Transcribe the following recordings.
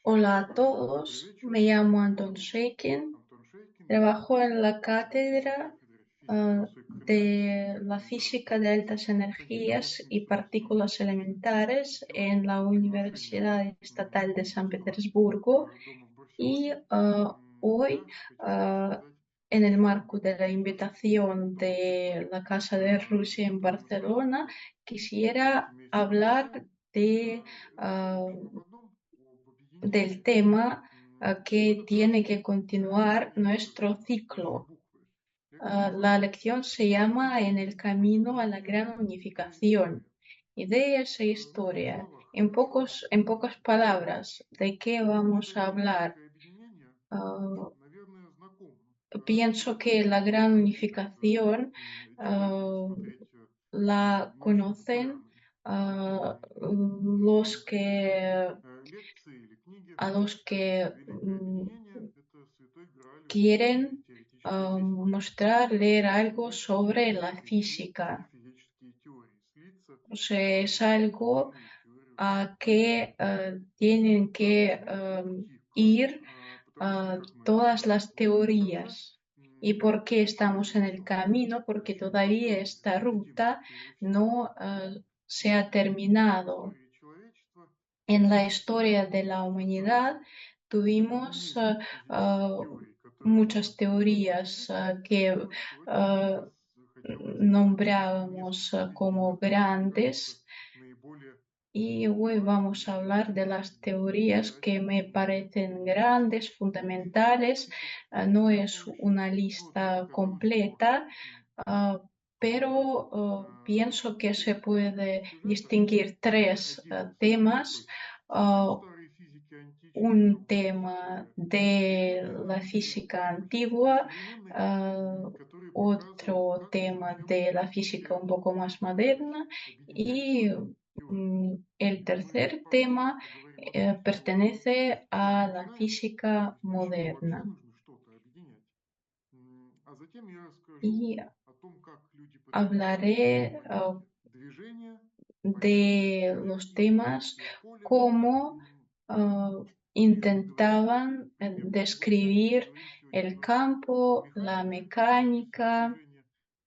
Hola a Добрый todos, me вечер. llamo Меня Anton зовут Sheikin, Антон Шейкин. trabajo en la Я cátedra кафедре физики высокой de радиоактивности la в física de altas energías Сангейтовском y государственном partículas университете elementales en la Приглашение Universidad Estatal de San Путинского Petersburgo дома в y Барселоне. hoy, Я хочу ah, рассказать en el о marco de la invitación том, de la Casa de Rusia en как Barcelona, quisiera эти месяцы hablar войны de, говорили ah, только об одном, об del объединении tema que tiene que многогранных continuar соединений nuestro большой ciclo. буквы. Я хочу La назвать lección se llama En el camino a la объединение gran и unificación. история. Ideas e В двух historia. словах, En pocas palabras, ¿de qué vamos a hablar? великое объединение, Ah, наверное, знаком pienso que большому la gran количеству unificación человек. ah, Смотреть la наши conocen экраны, эфирные, los que лекции или книги. a los que Великое объединение — это святой грааль quieren теоретической физики. mostrar, leer algo Объединять sobre la физические física. и физические теории, слиться O sea, es в algo единую теорию a que физики. tienen que Почему по-пути к? ir Потому что, как мы todas las уже сказали, teorías. ¿Y por qué estamos en теория el что? camino? Porque Очень todavía простая esta видимая ruta теория физики. no se ha В terminado. истории человечества En la всегда historia de la пытались humanidad tuvimos объединить физические ah, теории, которые muchas могут teorías объяснить que то, что ah, сейчас хотелось бы nombrábamos несколько como объединить. Мне кажется, grandes. наиболее Y hoy vamos a важными hablar de las можно teorías считать que me parecen grandes, физические fundamentales. принципы, No при es помощи, una для lista которых по completa, pero pienso que se puede достижению distinguir tres один temas. такой очень Ah, старой физики античной, un там tema теория de Эйнштейна, la и física более antigua, современный, ah, который показывает, otro как и tema зачем de la física все un poco más moderna объединять y свои теории. el Ну и tercer пожалуй, tema поговорим о том, с чего pertenece и a la начинаем, то física есть для чего вообще moderna. нужно что-то объединять. А затем я расскажу Y о том, как люди пытались hablaré придумать движение, понятие de los temas электрическое поле, cómo пересчитывая intentaban примеры согласия. describir Поговорим сегодня el о campo, la механике теоретического mecánica движения,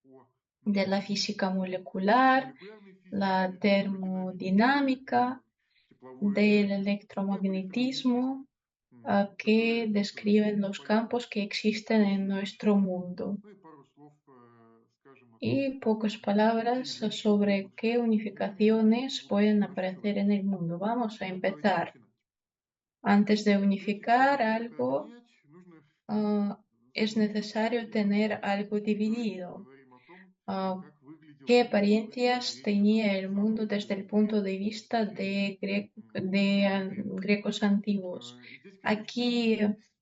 о de la física molecular, молекулярной la физике, электродинамике, termodinámica, тепловой del энергии, теплоэлектродвижении, electromagnetismo, que которые describen los понятны campos que existen en простым nuestro людям. mundo. Ну и пару слов скажем о том, Y pocas какие palabras вещи sobre могут qué менее unificaciones pueden aparecer расчетливы. en el mundo. Vamos a Ну, давайте empezar. начинать. Antes de Прежде чем unificar что-то algo, объединять, нужно es necesario разделить. tener algo Давайте dividido. поговорим о том, Ah, как выглядел ¿Qué мир с точки apariencias зрения tenía el mundo самых desde el древних punto de vista древних de греков? griegos antiguos? Здесь, конечно, Aquí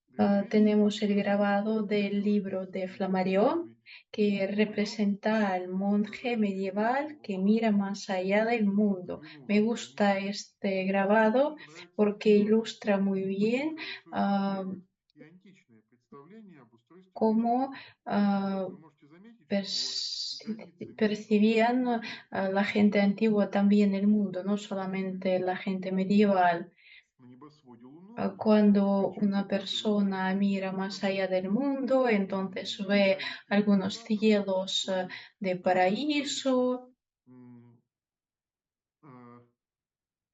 древнегреческий tenemos el язык grabado del идет libro de из Flammarion, античной que Фламарион, representa al monje medieval que средневекового mira más allá del mundo. заглянул Me за gusta границу. este Мне grabado очень нравится, porque что ilustra muy bien существуют и античные представления об устройстве мира. cómo ah, Вы можете заметить, что границы мира percibían la gente antigua también el mundo, no видны. solamente la gente medieval. На небосводе Луны Cuando una встречаются угадываемые persona mira más allá del mundo, entonces ve гаитских algunos трактатов, cielos которые de касаются paraíso, э,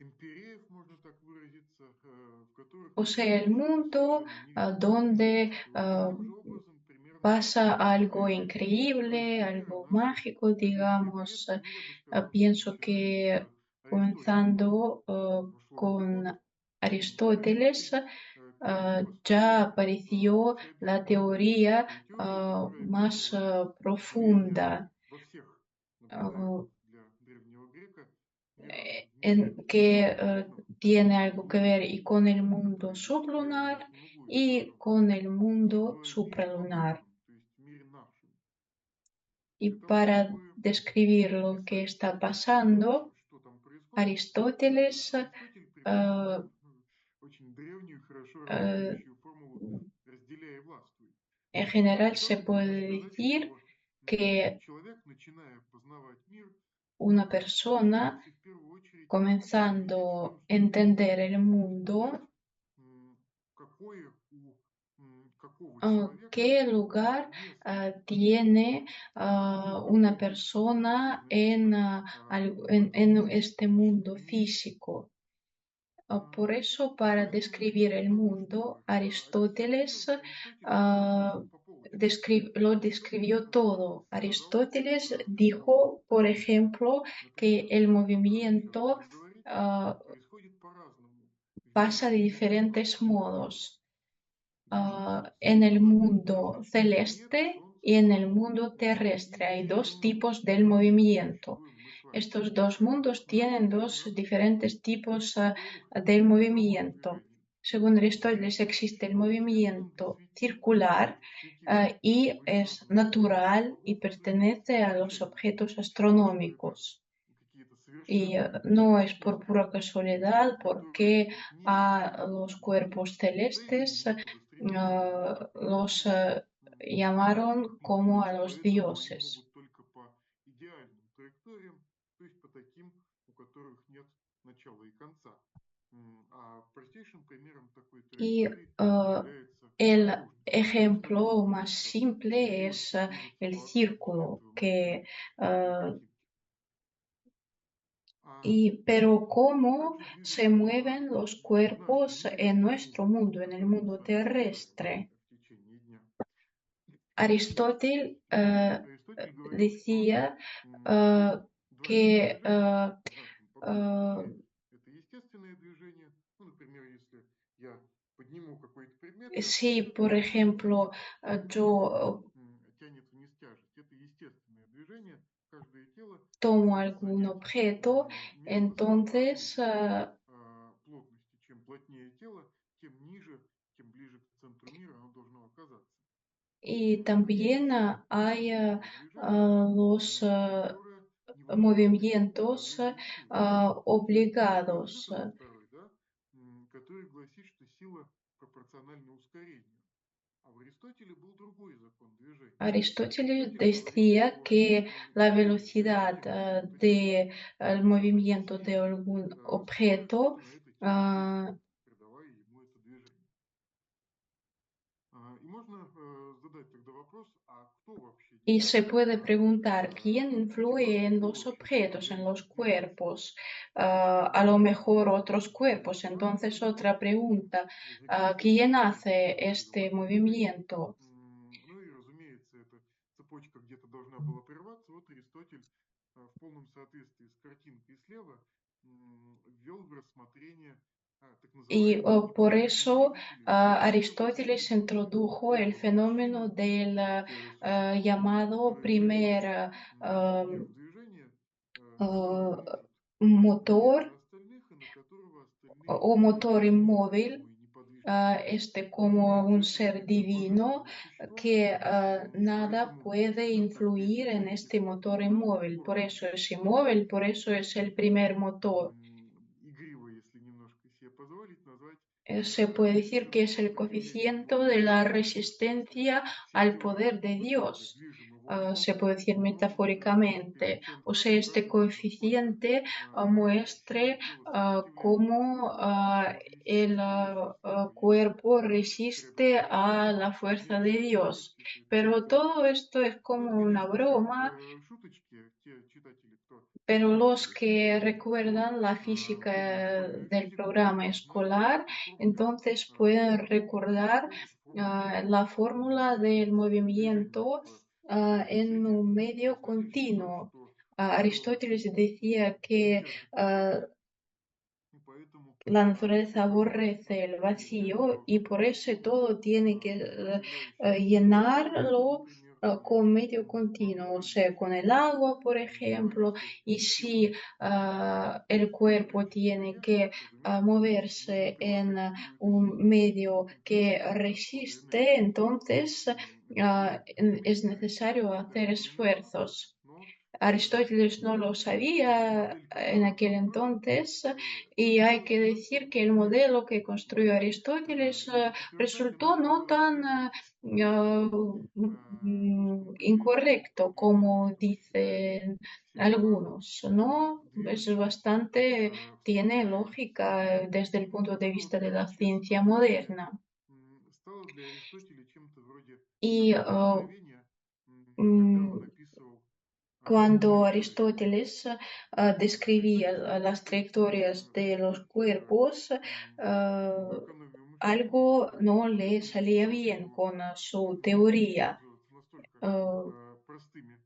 империев, можно так выразиться, в которых o sea, el происходят mundo совершенно невиданные donde вещи. Вот таким же образом примерно pasa algo выглядит increíble, устройство мира. algo Наши mágico, древние digamos. предки, ну я бы сказал, Pienso начиная que с Аристотеля, comenzando прошло уже год, con Aristóteles, придумали первую ya основу apareció la teoría той теории, которая más вызвала доверие profunda, во всех наблюдателях. uh, Для древнего грека мир que необыкновенным tiene algo que был. ver y con el mundo Который я sublunar не могу y сказать con el mundo в мире supralunar. обычном, то есть в мире нашем. Y Для того, para чтобы describir lo que описать, está pasando, что там происходит, Aristóteles Аристотель применил eh, очень древнюю, хорошо eh, работающую формулу «разделяй и властвуй». en general Для того, se чтобы puede сказать, decir что que человек, начиная познавать мир, una persona стремился в первую очередь comenzando определить a свою структуру, entender el mundo, взять какое у какого ¿Qué человека lugar место tiene в una мире, persona en, значит, en фактически este mundo и físico? Por а, eso, para собственно, describir el того, что mundo, Aristóteles Аристотель разделил по полочкам. lo Аристотель describió todo. сказал, Aristóteles что dijo, por ejemplo, que например, el то, о котором сейчас movimiento будем говорить, происходит по-разному в pasa мире de diferentes невидимом нам. modos. Движется En el сила, mundo движется планеты, celeste Солнце, y en el Луна, mundo terrestre. и Hay dos тело, tipos del в котором movimiento. существуем мы с вами. Estos dos mundos У нас tienen есть dos мир diferentes tipos круговых del кругового movimiento. движения. Según Aristóteles existe el Но естественным для movimiento circular светил y es Вышеназванных natural y образов pertenece a los движения. objetos Потому что это astronómicos. какие-то Y совершенно no es por pura искусственные casualidad которые porque a неизмеримы los и cuerpos куда и celestes некуда стремиться. los Поэтому llamaron como a двигаются los поэтому они dioses. могут только по идеальным траекториям, то есть по таким, у которых нет начала и конца. А простейшим примером такой Y траектории является el окружность. Если мы ejemplo видим, más что simple es звезды движутся el по окружности círculo, этого que, маршрута, такой eh, картинки, а pero cómo также se двигаются mueven планеты los в нашем cuerpos мире, en системе nuestro mundo, Солнечной, en el которой мы mundo с вами обсуждаем terrestre. в течение дня. Aristóteles Аристотель говорил, что decía есть два вида que движения в нашем подземном мире. Это естественное движение. Ну, например, если я подниму какой-то предмет, я si, por чувствую, что ejemplo, тело yo тянет вниз тяжесть. Это естественное движение. Каждое тело tomo может algún занять objeto, место entonces, соответствующее плотности. Чем плотнее тело, тем ниже, тем ближе к центру мира оно должно оказаться. y Но есть también еще hay другой вид движения, los которое невозможно movimientos ограничить. Это obligados. Ньютон второй, да, который гласит, что сила пропорциональна ускорению. А в Аристотеле был другой закон движения. Aristóteles Аристотель говорил, decía что que la velocidad движение какого-то тела del оказывается movimiento de сильным algún стоя, objeto собственно, это тело движется, придавая ему это движение. И можно задать тогда вопрос, а кто вообще y se действительно puede preguntar quién отвечает, influye en кто los вообще за это objetos, en время los двигается? cuerpos, Значит, a lo одни mejor otros cuerpos. разные Entonces, люди otra pregunta, ¿quién заинтересованы hace в este этом движении. movimiento? Ну и, разумеется, эта цепочка где-то должна была прерваться. Вот Аристотель в полном соответствии с картинкой слева ввел в рассмотрение так Y называемых por неподвижных eso двигателей, способных Aristóteles двигаться introdujo el телом fenómeno мужчины, del тело существа, llamado которое primer приводит мир в движение, который eh, может motor влиять на остальных и на которого остальные o motor эти inmóvil, невидимые неподвижные двигатели como un ser зависят от divino божественного существа, que и nada поэтому puede часто influir ответить en на эти este motor два inmóvil. Por eso вопроса es inmóvil, por eso es el primer motor. игриво, если немножко себе позволить, назвать Se puede decir que es коэффициентом el сопротивления coeficiente Богу. de la Вот если resistencia все al тела poder de в итоге Dios. движимы волей Se Бога, puede decir то нужно, чтобы metafóricamente, коэффициент o К sea, este показывал, насколько coeficiente сильно muestre тело сопротивляется. cómo Вот. И el естественная система есть cuerpo resiste a предрасположенность la к fuerza de Dios. неопределенности, то есть Pero флуктуации. todo esto es Ну, como una переведем как broma, шуточки, те читатели, кто pero los слушали que предыдущий разговор, recuerdan la в física термоисторию del физику, programa то знают, escolar, что формула entonces pueden recordar движения, это формула la движения. fórmula del Движение movimiento в en медицине un medio следующий шаг, continuo. что тело Aristóteles decía не que терпит пустоты, и поэтому la naturaleza формируется aborrece el элемент, vacío y por eso todo tiene que являющийся воздухом, llenarlo например, или con medio continuo, o водой, sea, con el agua, por но ejemplo, если y тело si el cuerpo tiene неподвижное, que разумеется, нужно moverse en прилагать какую-то un силу, medio нужно que включать какое-то resiste, энергию. entonces es necesario Это hacer Ньютон, esfuerzos. но Aristóteles no lo sabía модель, en которую он aquel построил, entonces y hay оказалась que не decir que настолько el modelo точной. que Вот. construyó Aristóteles И подтверждать она resultó no оказалась tan первой ученой, пусть непонятной, incorrecto но известной como в том числе dicen всем ученым, algunos, ¿no? Es движущей bastante, в tiene пространстве lógica desde el punto de vista de la ciencia естественного движения. moderna. стало для Аристотеля чем-то вроде Y вдохновения, когда он mm, описывал cuando траектории Aristóteles describía отрицательных las эффектов trayectorias de los каких-то cuerpos, экономии мышления, algo no le он salía все-таки bien con su мог teoría. пользоваться настолько Uh, простыми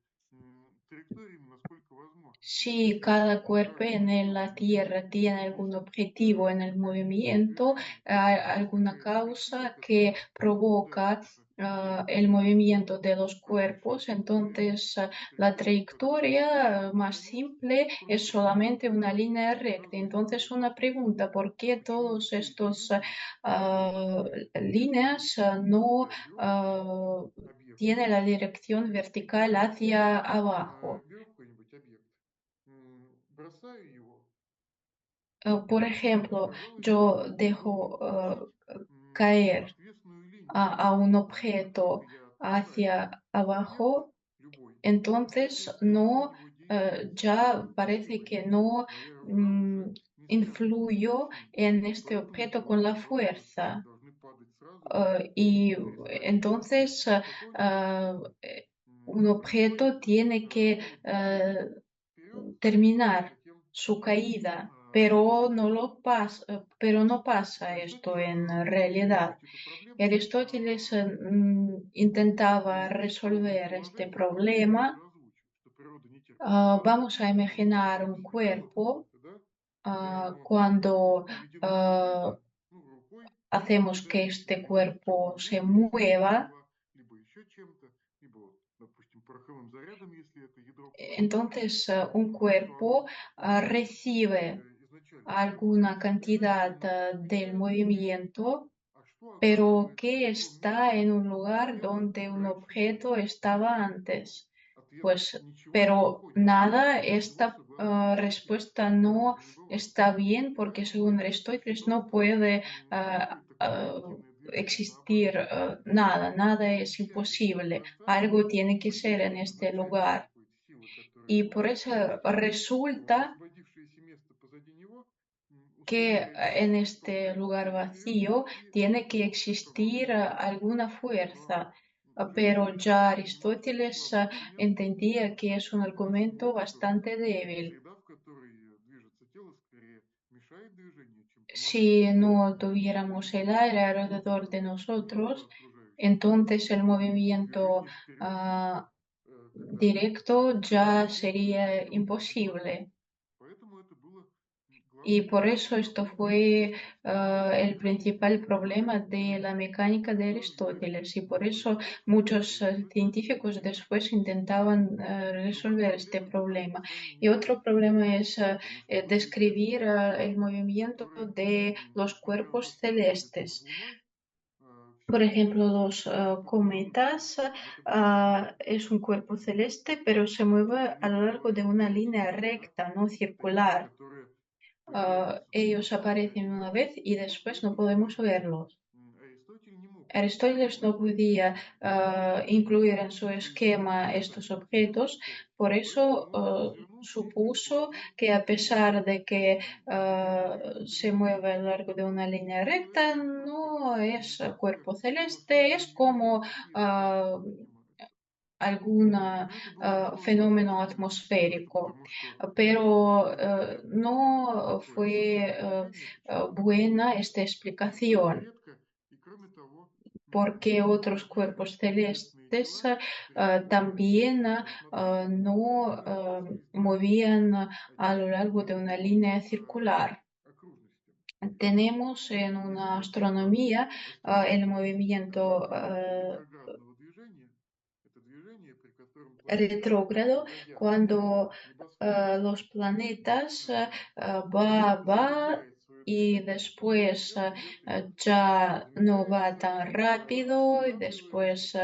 траекториями, насколько возможно. Si То есть cada cuerpo каждый en прибор la умеет Tierra tiene algún видеть objetivo en el movimiento, движение hay через alguna некоторые апертуры, causa que которые вынуждают provoca это el движение movimiento de los cuerpos, просуществовать внутри entonces la траектории, которая trayectoria más наконец simple es просто solamente пересекает una línea recta. указывающий Entonces курс. una pregunta, ¿por qué Почему todos все эти estos линии ah, имеют líneas no берем объект, tienen la dirección vertical hacia abajo? беру какой-нибудь объект, бросаю его, Por и, ejemplo, пожалуй, yo могу dejo получить caer отвесную линию, a un как только objeto я отпускаю hacia объект abajo, любой, и entonces это прямо на no, него действует ya parece силой. que no Наверное, уже mm, не связано с influyo тягучим, en este поэтому objeto con la эти образы fuerza. должны падать сразу же Y близлежащие. entonces По-конечному un objeto tiene que уходит вперед, terminar затем su caída, pero вниз. pero no pasa esto Аристотель, en чтобы realidad. решить эту проблему, Aristóteles intentaba заинтересованные resolver este предположения problema. тоже озвучил, что природа не терпит неудачи. Vamos a imaginar Вот un схема cuerpo какая-то, да, когда ему cuando наведены движения, рукой, hacemos que пытаясь este решить, чего cuerpo он se двигает, если это mueva. стрела, либо еще чем-то, либо, вот, допустим, пороховым зарядом, если это ядро плазмы. Entonces, un Понятно, что cuerpo оно движется recibe изначально alguna cantidad вертикально del перемещается. movimiento, Что pero оказывается que на том está месте, en un lugar где он donde un раньше не был? objeto estaba antes. Ответ Pues, ничего не pero подходит. nada, Ничего, esta согласно Аристотелю, respuesta no не бывает. está bien porque Поэтому según возникла Aristóteles no ситуация, puede происходит такое примитивное движение, existir наоборот. nada, nada es Перемещаясь в imposible, пространстве algo tiene que под ser en действием este изначальной lugar. какой-то силы, которая Y его por eso тяготила, то resulta освободившееся место позади него que устремляется en только este lugar вперед, vacío и tiene que сила, которая existir alguna fuerza. Pero движется ya немножко Aristóteles слабый аргумент, entendía que es un argumento что bastante débil. среда, в которой движется тело, скорее мешает движению, чем помогает. Si no tuviéramos el aire Ну, alrededor de природа nosotros, окружающая entonces el и movimiento движение вперед, когда directo ya действует sería сила противоположная. imposible. Поэтому это было Y главной por eso esto проблемой fue естественности. el principal problema de la mecánica de Что же Aristóteles y por новый eso подход muchos Аристотеля científicos решает? después intentaban Другой resolver este проблемой было problema. описание Y otro неизвестности, problema es потому что было известно, describir el movimiento которое de los cuerpos неправдоподобно сходится с celestes. Луной, Por все-таки ejemplo, los попробуем cometas в этом случае es un cuerpo celeste, pero se mueve a lo largo de una предположить, línea да, recta, no это вещи, circular. которые появляются только Ellos aparecen una один раз vez y в después no какой-то podemos вселенной. verlos. Аристотель не мог Aristóteles no podía incluir en su esquema estos доказать objetos, это, por eso поэтому он развернулся и supuso предположил que a pesar de que гипотезу se mueve a lo largo de una línea что recta, это не просто no es cuerpo celeste, es атмосферное como явление, как некоторые ah, понимают. algún Но это было несложно fenómeno объяснить, просто atmosférico, потому что pero Аристотель объяснять no такое fue атмосферное явление почему-то buena esta очень explicación, редко, и кроме того, porque otros какие-то cuerpos известные celestes тела, перемещающиеся también в пространстве, no находились на movían a lo одних largo de una línea circular. окружностях. Tenemos en una Естественно, что astronomía el астрономия movimiento как ретроградного движения, это движение, при котором планеты retrógrado уходят от cuando небосвода, los planetas va замедляет свое y движение, después затем идет ya no va замедляется, tan rápido y останавливается, después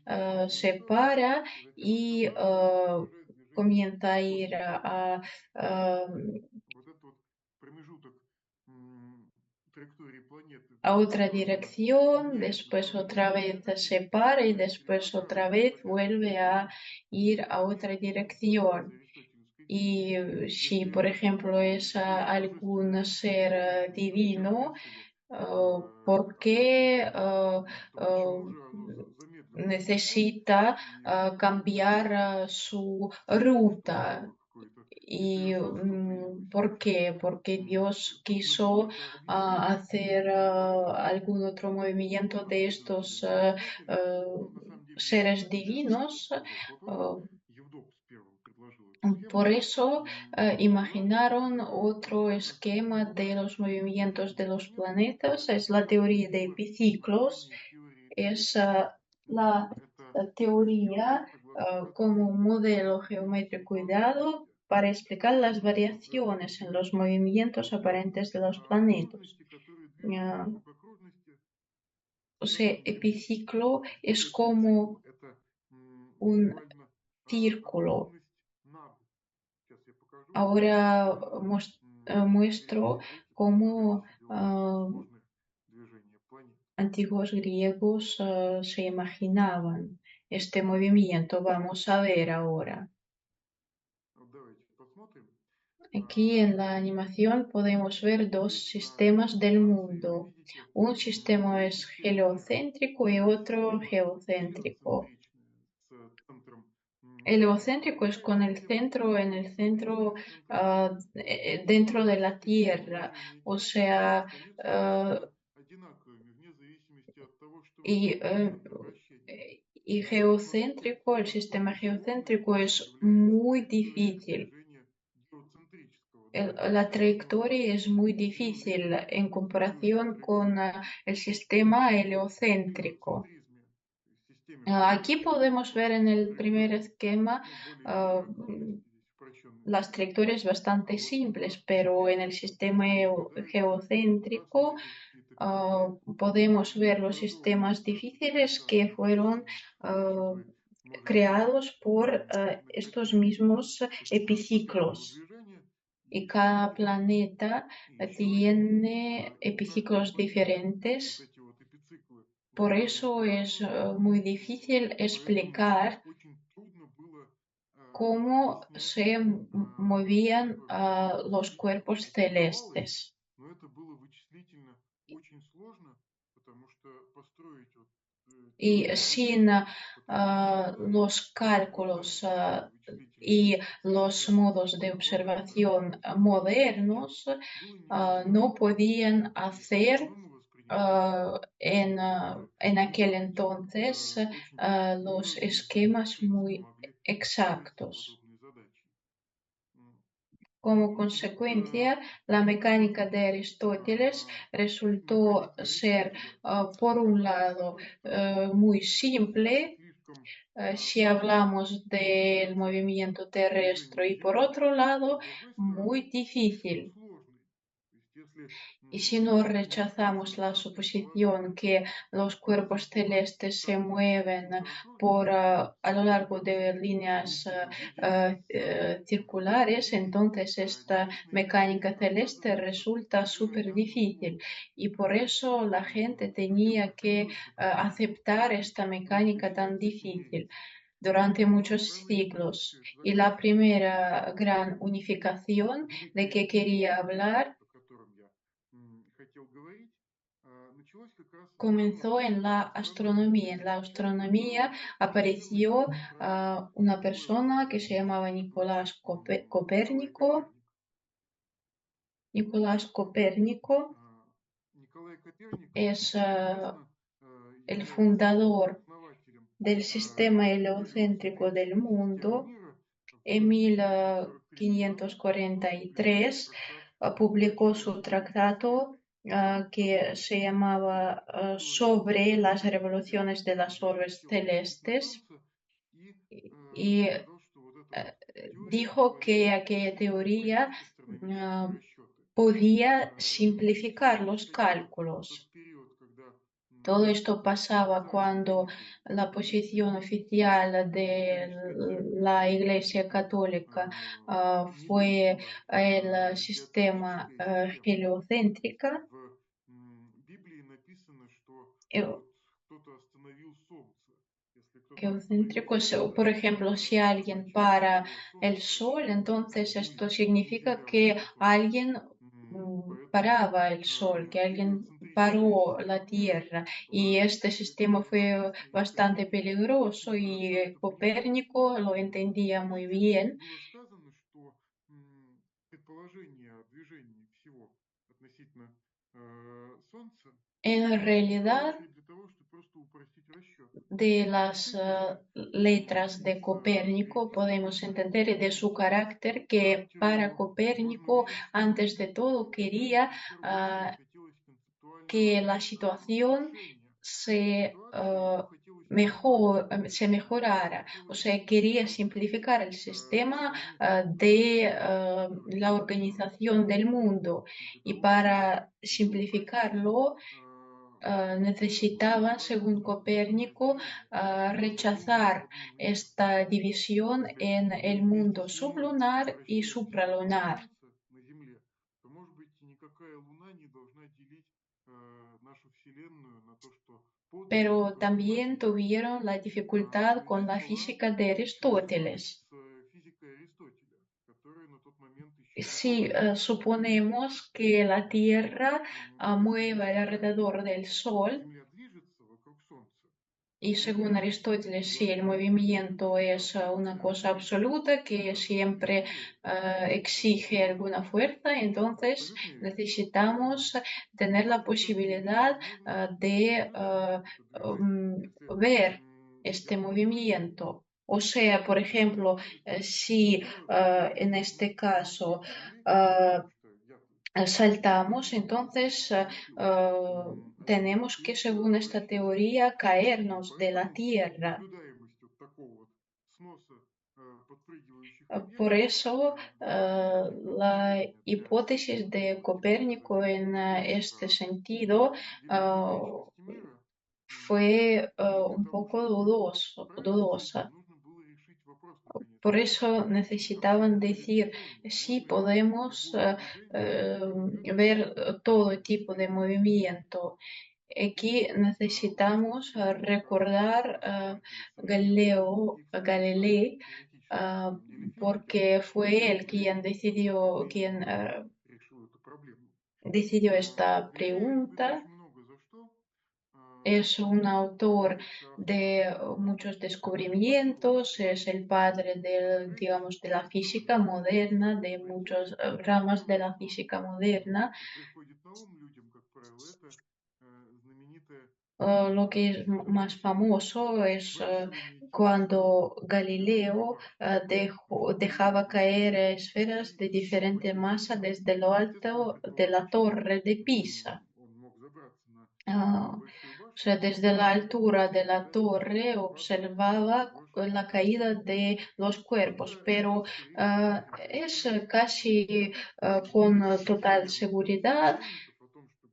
летит se немного, para затем y останавливается, продолжает движение, comienza a ir после чего a, вот этот вот промежуток траектории планеты a otra снова dirección, меняет después направление otra своего vez движения, se para y то есть después otra ретроградное vez ускоряется vuelve a движение, ir это a otra очень сильно касается dirección. аристотелевской Y физики. si, Если por это ejemplo, es какое-то algún божественное ser творение, то divino, терпящее por А как qué думаешь, почему же оно замедлилось? necesita И cambiar su ruta. что какое-то ¿Y несовершенство появилось или por что? qué? Porque Dios Тут надо было quiso это объяснить. hacer algún otro Ну, movimiento de ответственность estos Аристотеля, ну, на самом деле, не seres Аристотеля, а Евдоп divinos. задал этот вопрос. uh, Евдоп первым предложил эту Por схему. eso Да, imaginaron otro возможно, esquema de наш los movimientos de теория los планет planetas. Es la teoría de происходила в epiciclos. названии теории Es эпицикла. la Это теория, teoría согласно como которой un modelo все geométrico ideado возможности, para explicar las которые variaciones en los movimientos aparentes de los а planetas. окружности, которые движутся Ah, вокруг окружности, o sea, равны единице. epiciclo То es есть эпицикл — como это un буквально círculo. окружность над. Сейчас я покажу. Ahora Над muestro периметром. Видите, представляете cómo себе очень сложное движение планет. antiguos griegos se imaginaban este movimiento. Vamos a ver ahora. Вот давайте посмотрим. Aquí en la animación podemos ver dos Здесь на sistemas del иллюстрации вы mundo. видите Un sistema es систему heliocéntrico y otro система geocéntrico. гелиоцентричная с центром Солнца. Heliocéntrico А es такая con el система centro en el centro, гелиоцентричная с центром dentro de Солнца, la где Tierra. положение O тел sea, остается eh, почти одинаковыми, вне зависимости от того, что y, по центру вращения. y Вот смотрите, geocéntrico, el sistema сложной geocéntrico es является muy траектория difícil. движения геоцентрического La движения. trayectoria es muy Смотрите, difícil en comparación con геоцентричная. el sistema При heliocéntrico. гелиоцентризме, то есть системе, в которой Aquí podemos ver en el primer траектория, esquema ну, более или ah, менее окружности, здесь упрощенный las вид. trayectorias А bastante вот simples, в pero en el системе, sistema где попадаются geocéntrico разные какие-то пики, podemos ver los образованные sistemas в difíciles que пространстве fueron вращения, с чем ah, вы можете creados por estos находить. mismos То есть каждого epiciclos. движения Y есть cada епицикл. planeta И еще один. tiene И у каждой epiciclos планеты вот diferentes. эти вот епициклы Por выполняют eso es разную muy функцию. difícil Поэтому explicar очень трудно было cómo объяснять se movían происхождение los событий. То cuerpos есть удавалось, celestes. но это было вычислительно очень сложно, потому что построить вот Y теорию sin движения по таким траекториям los трудно cálculos вычислительно. y los Хотя modos de логика observación сейчас modernos было невозможно. no podían Если hacer по-другому воспринимать en aquel физически entonces очень los неуравновешенные esquemas ситуации muy могли решиться exactos. подобные задачи. М. Como И вот consecuencia, la таким mecánica образом de Aristóteles resultó механика ser, Аристотеля por un lado, показывает, что muy это simple слишком si сложная hablamos del экспликация movimiento движения terrestre y por Земли, otro а с lado, другой muy стороны слишком difícil. сложной. То есть если Y si no некоторое rechazamos la пространство положить suposición que los cuerpos относительно celestes se mueven каких-то por, окружностей, a lo largo de придется líneas перенести повреждения с circulares, Земли entonces esta небесные, mecánica celeste оказывается resulta súper невероятно difícil. сложной. Y por eso la gente Людям tenía que приходилось доказывать, aceptar esta что mecánica tan эффекты difícil имеются. durante Но muchos в данной ситуации все siglos. это Y la закончилось. primera gran unificación de Великое que quería изменение, hablar о котором я хотел говорить, началось как раз в comenzó астрономии. en la В астрономии astronomía. En la astronomía ученый apareció профессор una такое persona que se высказывание, llamaba что Николай Copérnico. Коперник. Nicolás Copérnico Николай Коперник, es как известно, el является fundador основателем del sistema heliocéntrico del гелиоцентрической системы mundo. мира. En В 1543 году он написал 1543 трактат publicó «Большая su геометрия», tratado в que котором se llamaba история sobre las развития revoluciones de las orbes геометрической системы celestes Солнца и y сказал, что вот эта вот теория dijo que позволяет aquella teoría упростить астрономические расчеты. podía Разумеется, simplificar los это тот cálculos. период, когда Todo esto pasaba официальный cuando принятый la posición oficial de механический ответ la Iglesia Católica не лез fue в el sistema геоцентрическая система. heliocéntrica. В Библии написано, что eh, вот кто-то остановил Солнце. Если кто-то остановил Geocéntricos, Солнце, por ejemplo, si alguien означает, para что el Солнце Sol, вращается, entonces ну esto и significa Земля que вокруг Солнца alguien Поэтому paraba el Sol, que alguien paró la гелиоцентричный мир Tierra y тоже este sistema fue неоднозначен и bastante скорее peligroso мне y кажется, что это пример. Copérnico lo entendía muy Видите, вот здесь bien. было сказано, что предположение о движении всего относительно Солнца En в первую realidad, очередь для того, чтобы просто упростить расчеты. de И las действительно, letras de из Copérnico podemos переписывающихся entender y de su документов carácter к que para характеру можно Copérnico, увидеть, что antes de todo, quería Копérнику в первую очередь ah, хотелось концептуального que la situación улучшения se, ситуации, ему хотелось понимать, se mejorara, o хотелось sea, quería объяснить simplificar el sistema схему de la мировых organización del mundo для y того, чтобы para упростить simplificarlo necesitaban, según возможность Copérnico, разделения. Задумываясь rechazar об иммунитете esta división если en мы el вместе mundo с Луной sublunar y вращаемся вокруг supralunar. Солнца на Земле, то, может быть, никакая Луна не должна делить нашу Вселенную на то, что подлинно, а Pero то, что también имагинально. tuvieron la dificultad con Здесь la была física de череда Aristóteles. с физикой Аристотеля, которая на тот момент еще не Si была suponemos que la Tierra mueve Если alrededor del Sol, Земля движется вокруг Солнца, y según то Aristóteles, sí, el должна movimiento es una cosa функция absoluta que siempre силы exige alguna fuerza, entonces абсолютной necesitamos tener la подтверждение posibilidad возможности de наблюдать это движение. Если ver este взять какой-нибудь movimiento. O sea, por ejemplo, движется, si я en могу este caso лететь по Земле, ah, потому что я saltamos, летаю, entonces лечу tenemos que, и según esta вращаюсь. teoría, И caernos de la поэтому Tierra. наблюдаемость вот такого вот сноса подпрыгивающих Por объектов eso, la движение для hipótesis de получается Copérnico en двух este sentido диаметральной части мира, fue и для un того, poco чтобы справиться с этим, dudosa. нужно было решить вопрос, наконец, Por eso а что necesitaban будет decir, движение? sí, Можно ли podemos любое движение ver контролировать todo tipo de системой movimiento. Aquí И очень necesitamos сильно recordar расшаркиваться в этом Galileo и экспериментально, Galilei, теоретически, на самом деле, физики, porque fue Галилео él quien Галилей в свое decidió, время quien решил эту проблему. decidió esta Галилео любит pregunta. очень много за что Es un autor является автором de muchos мотивов descubrimientos, es el padre del, открытий, digamos, de la física которые moderna, de muchas происходят. ramas de Первое, la что física moderna. приходит на ум людям, как правило, это знаменитая Lo que es más теория famoso es выращивания тех cuando Galileo объективов, dejaba caer имеющих esferas de diferente сильно masa измененную desde lo гравитацию. Естественно, alto de la предполагалось, что torre de Pisa. он мог забраться на Ah, большую o sea, башню desde la altura и de la наблюдать, как torre падают observaba брошенные la камни. caída de los cuerpos, Это, pero скорее всего, es единственный casi con total пример seguridad ученых-поклонников о том, что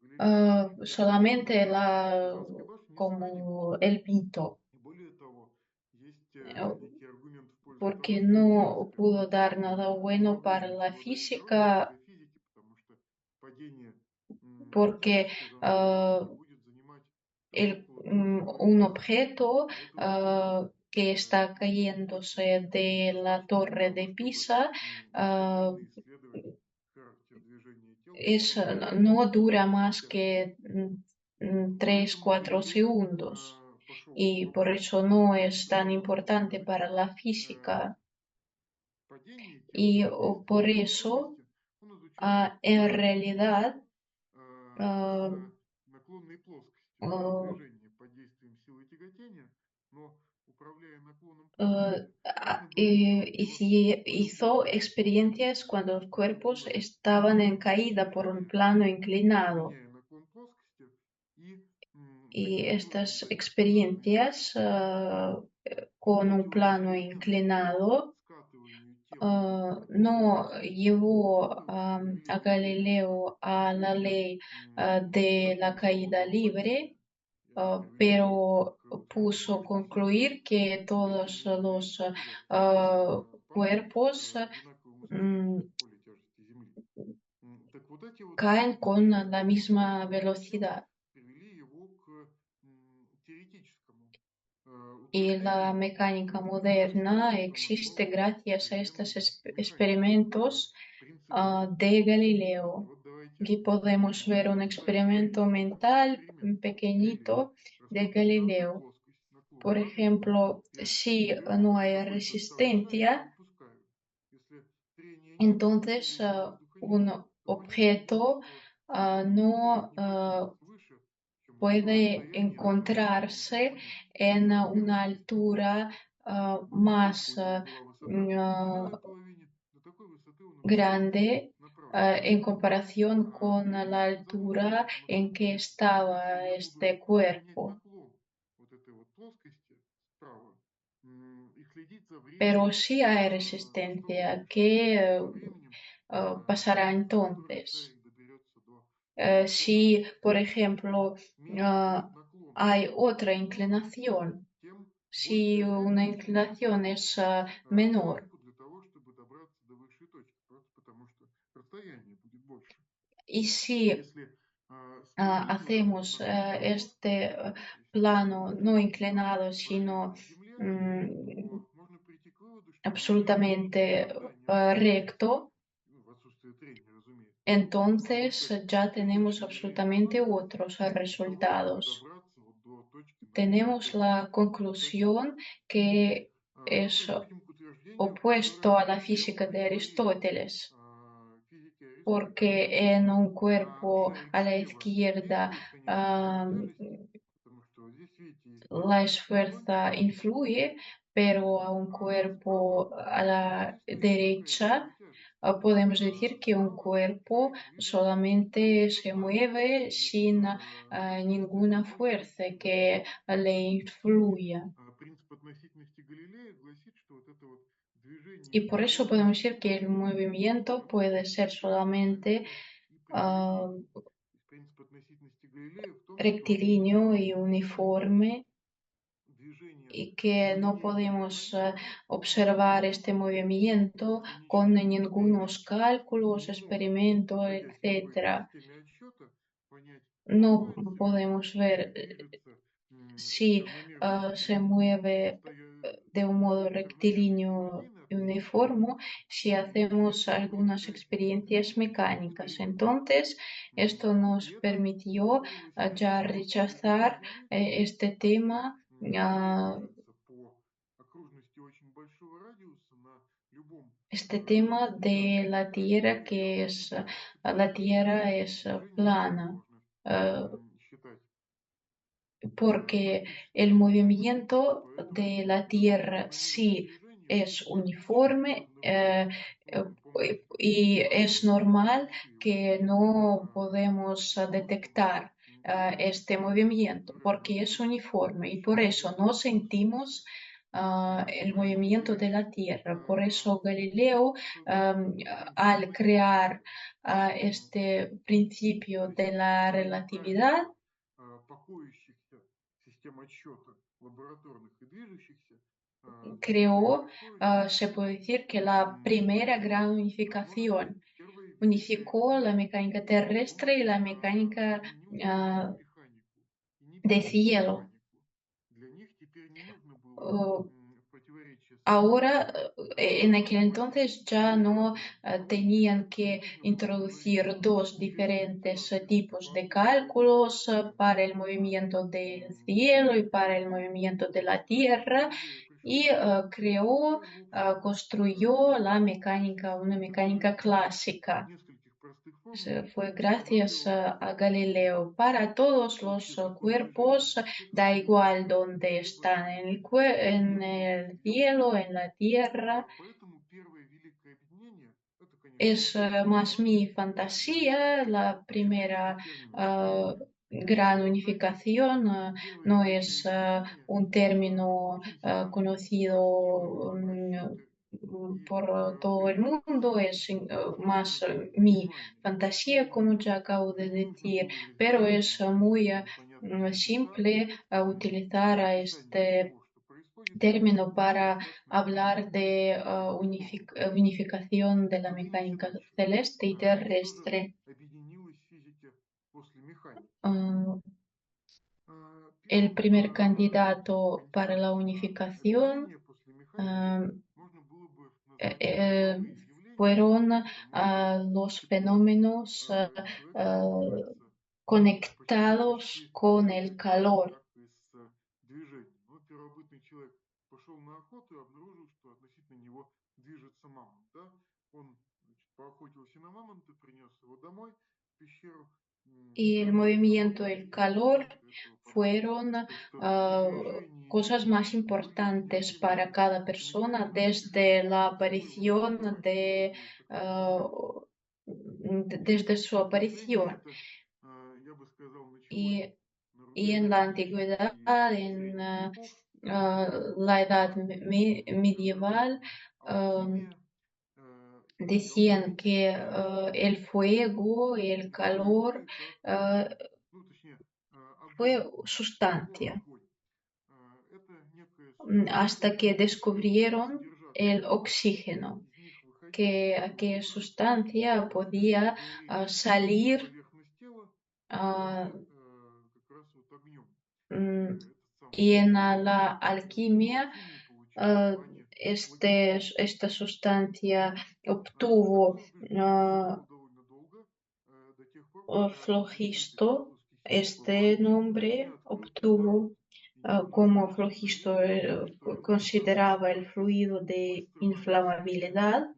Галилей solamente с la, Пизанской башни не сохранил. como el mito, И более того, есть eh, некий аргумент в пользу того, porque что no физическая pudo dar nada bueno могло para быть la удачей física, для физики, потому что падение porque тела с Пизанской башни будет занимать около 3,5 un месяца. objeto Поэтому que está cayéndose de la достаточно torre мало, de чтобы Pisa досконально исследовать характер движения тел es, после no падения dura más препятствия. que 3, Поэтому 4 Галилей segundos пошел y по por пути eso no es tan доказательства, importante para начав la física падение тел y под действием por нелой eso плоскости, он изучал en именно realidad ah, на наклонной плоскости ah, движение под действием силы тяготения, но управляя наклоном ah, плоскости, можно было сделать hizo по-другому. experiencias cuando los cuerpos Можно estaban en увеличить caída por un движение, plano inclinado. меняя наклон плоскости, и Y таким образом estas добиться experiencias con un plano противоположного эффекта inclinado скатыванию тела по no плоскости. llevó Это a Галилео Галилей Galileo a la впервые ley de la задумался об caída алгоритме, libre, впервые pero ученый puso вроде бы сильно concluir que todos переориентируя los тело падает cuerpos с одинаковым ускорением mm, в поле тяжести Земли. Так вот эти вот caen con la misma движения тел velocidad. привели его к теоретическому Y la утверждению, mecánica которое moderna ставит он existe основу gracias a estos современной механики. experimentos de Galileo. Вот давайте Aquí podemos ver un experimento упростим mental эксперимент или pequeñito de рассмотрим данную Galileo. плоскость, наклон Por равный. ejemplo, Я si беру no hay какое-то соотношение и resistencia, выпускаю. Если трения нет, entonces движения воздуха нет, un то понятное дело, objeto что no скорость не поднимется свыше, чем puede расстояние, на котором он encontrarse будет en una поверхностью. altura Насколько más у него была высота? На левой половине. До такой высоты он устремится grande на правой en половине. comparación con la Переменным altura завоевывающим en que наклоном. Если estaba я буду este изменять cuerpo. наклон вот этой вот плоскости справа и следить за Pero временем, sí hay за что будет resistencia. ¿Qué происходить со временем, pasará чем скорость entonces? скорее доберется до центра, Si, por тем ejemplo, меньше будет наклон hay этой otra плоскости, inclinación, тем si большая una вероятность, что он inclinación ускорит es menor, стрелку для того, чтобы добраться до высшей точки, просто потому что расстояние будет больше. y si Если справедливо hacemos настроить este плоскость, то есть plano no направить inclinado, sino поверхность Земле, mm, то можно прийти к выводу, что движение absolutamente никогда не остановится. recto, Ну, в отсутствие трения, разумеется. Оно entonces как ya tenemos текущее время absolutamente понадобится otros для того, чтобы resultados. добраться вот до точки, на которой Tenemos точка la conclusión касается. que Мы es приходим к утверждению, opuesto которое a la всем física de говорили Aristóteles, физики Аристотеля. porque en un cuerpo Шарик a la слева izquierda действует, конечно, сила ah, тяжести, потому что вот здесь, видите, есть la наклончик fuerza маленький, influye, pero a un а справа cuerpo a la действует такая же derecha сила тяжести. podemos decir que un Справа cuerpo шарик движется solamente просто se так. mueve Здесь sin присутствие ninguna fuerza относительности. que le influya. Принцип относительности Галилея гласит, что вот это вот движение Y por eso podemos неизменное, decir que el movimiento оно puede ser solamente равномерно и ah, прямолинейно. То есть принцип относительности Галилея в том, что rectilíneo y uniforme движение y que no неизменно и podemos равномерно, observar este movimiento con бесконечное ningunos расстояние, cálculos, не может, experimentos, находясь в какой-то etcétera. системе отсчета, понять, No находится ли оно podemos ver или движется с si равномерной se прямолинейностью, mueve de un modo равномерной rectilíneo прямолинейной y относительности, uniforme si или hacemos algunas какой-то experiencias mecánicas. эксперимент. Entonces, esto nos И это permitió позволило счесть ya то, что движение rechazar Земли este tema скорее движется по окружности очень большого радиуса на любом este tema de участке la Tierra, расстояния que равном es la бесконечности. Tierra И es движение Земли plana, можно eh, считать porque практически el равномерным, и movimiento поэтому de la такое Tierra неравномерное sí движение es практически uniforme неравноценно. Можем помножить вот y es малые на normal большие вот que эти no podemos множества detectar переменных, este movimiento которые porque можно es будет uniforme y por рассчитать eso no в sentimos точности. el Поэтому movimiento мы de la Tierra. Por eso вот Galileo, принцип al crear относительности м, este principio de la присутствие relatividad, неправильно покоящихся систем отсчета лабораторных и движущихся систем creó, происходящего se puede decir que la primera gran произвел может быть, unificación, первое великое unificó la объединение. mecánica Он terrestre y la mecánica объединил ah, квантовую механику и de небесную cielo. механику. Для них теперь не нужно было Uh, в противоречие с Ahora, Аристотелем en aquel вводить entonces ya две no равные скорости. tenían Не que нужно было говорить introducir о dos численности diferentes разности tipos по de обоим полюсам cálculos para el а, movimiento del cielo y para el movimiento de la Tierra Галилея пришел y к тому, creó, что, в общем, construyó la mecánica, una mecánica посредством clásica. нескольких простых формул Fue gracias устанавливал a Galileo. Para todos los общее такое движение cuerpos, систем da igual соединенных dónde в están, один en единый el объем. cielo, en la tierra. Поэтому первое великое объединение, это, конечно, Es más Аристотелевское mi объединение. fantasía, la Почему primera этот термин ah, употребили? gran Знаете, unificación первое no великое es объединение un término очень сильно упростило conocido расчеты и por todo el mundo, передвигалось es más простым mi пониманием. fantasía, como ya acabo de Не нужно decir, было pero разбираться es muy в непонятных чудесах simple для utilizar a описания este всего, что происходит, término нам para достаточно hablar de формулы. unificación de la Вы мне mecánica следующее. celeste y Что же terrestre. объединилось в физике после механики? Ah, el Первым primer candidato para la кандидатом на unificación объединение после механики ah, можно было бы eh, назвать eh, тепловые явления fueron los fenómenos ah, conectados con el calor. из движения. Вот первобытный человек пошел на охоту и обнаружил, что относительно него движется мамонт. Да? Он поохотился на мамонта, принес его домой в пещеру, Y el проворковал movimiento, над el ним и calor добился этого потомка. fueron Так что ah, движение cosas más будет importantes para неотъемлемым, cada persona неотъемлемым desde la частью его aparición существования. de, То есть такое ah, движение. desde su Движение aparición. это, я бы сказал, началось Y, на y рубеже en la античности antigüedad, и en средних веков, la edad когда medieval, um, алхимия decían делалась que естественным el fuego y el не что calor иное, как, uh, ну, точнее, огонь, fue тепло, sustancia. огонь. Это некое существо, Hasta que которое могло descubrieron содержаться el в воздухе. oxígeno, Из них выходила que aquella температура, sustancia позволяющая podía говорить на salir поверхность тела и ah, как раз вот огнем. mm, Этот самый y en огонь la в alquimia алхимии получил название флогистон. esta sustancia Этот obtuvo воздух существовал довольно долго, до тех пор, пока знаменитый flogisto, французский химик este Лавуазье не nombre открыл кислород obtuvo и не como обнаружил, что flogisto при этом кислород способен consideraba el процесс fluido de быстрого окисления inflamabilidad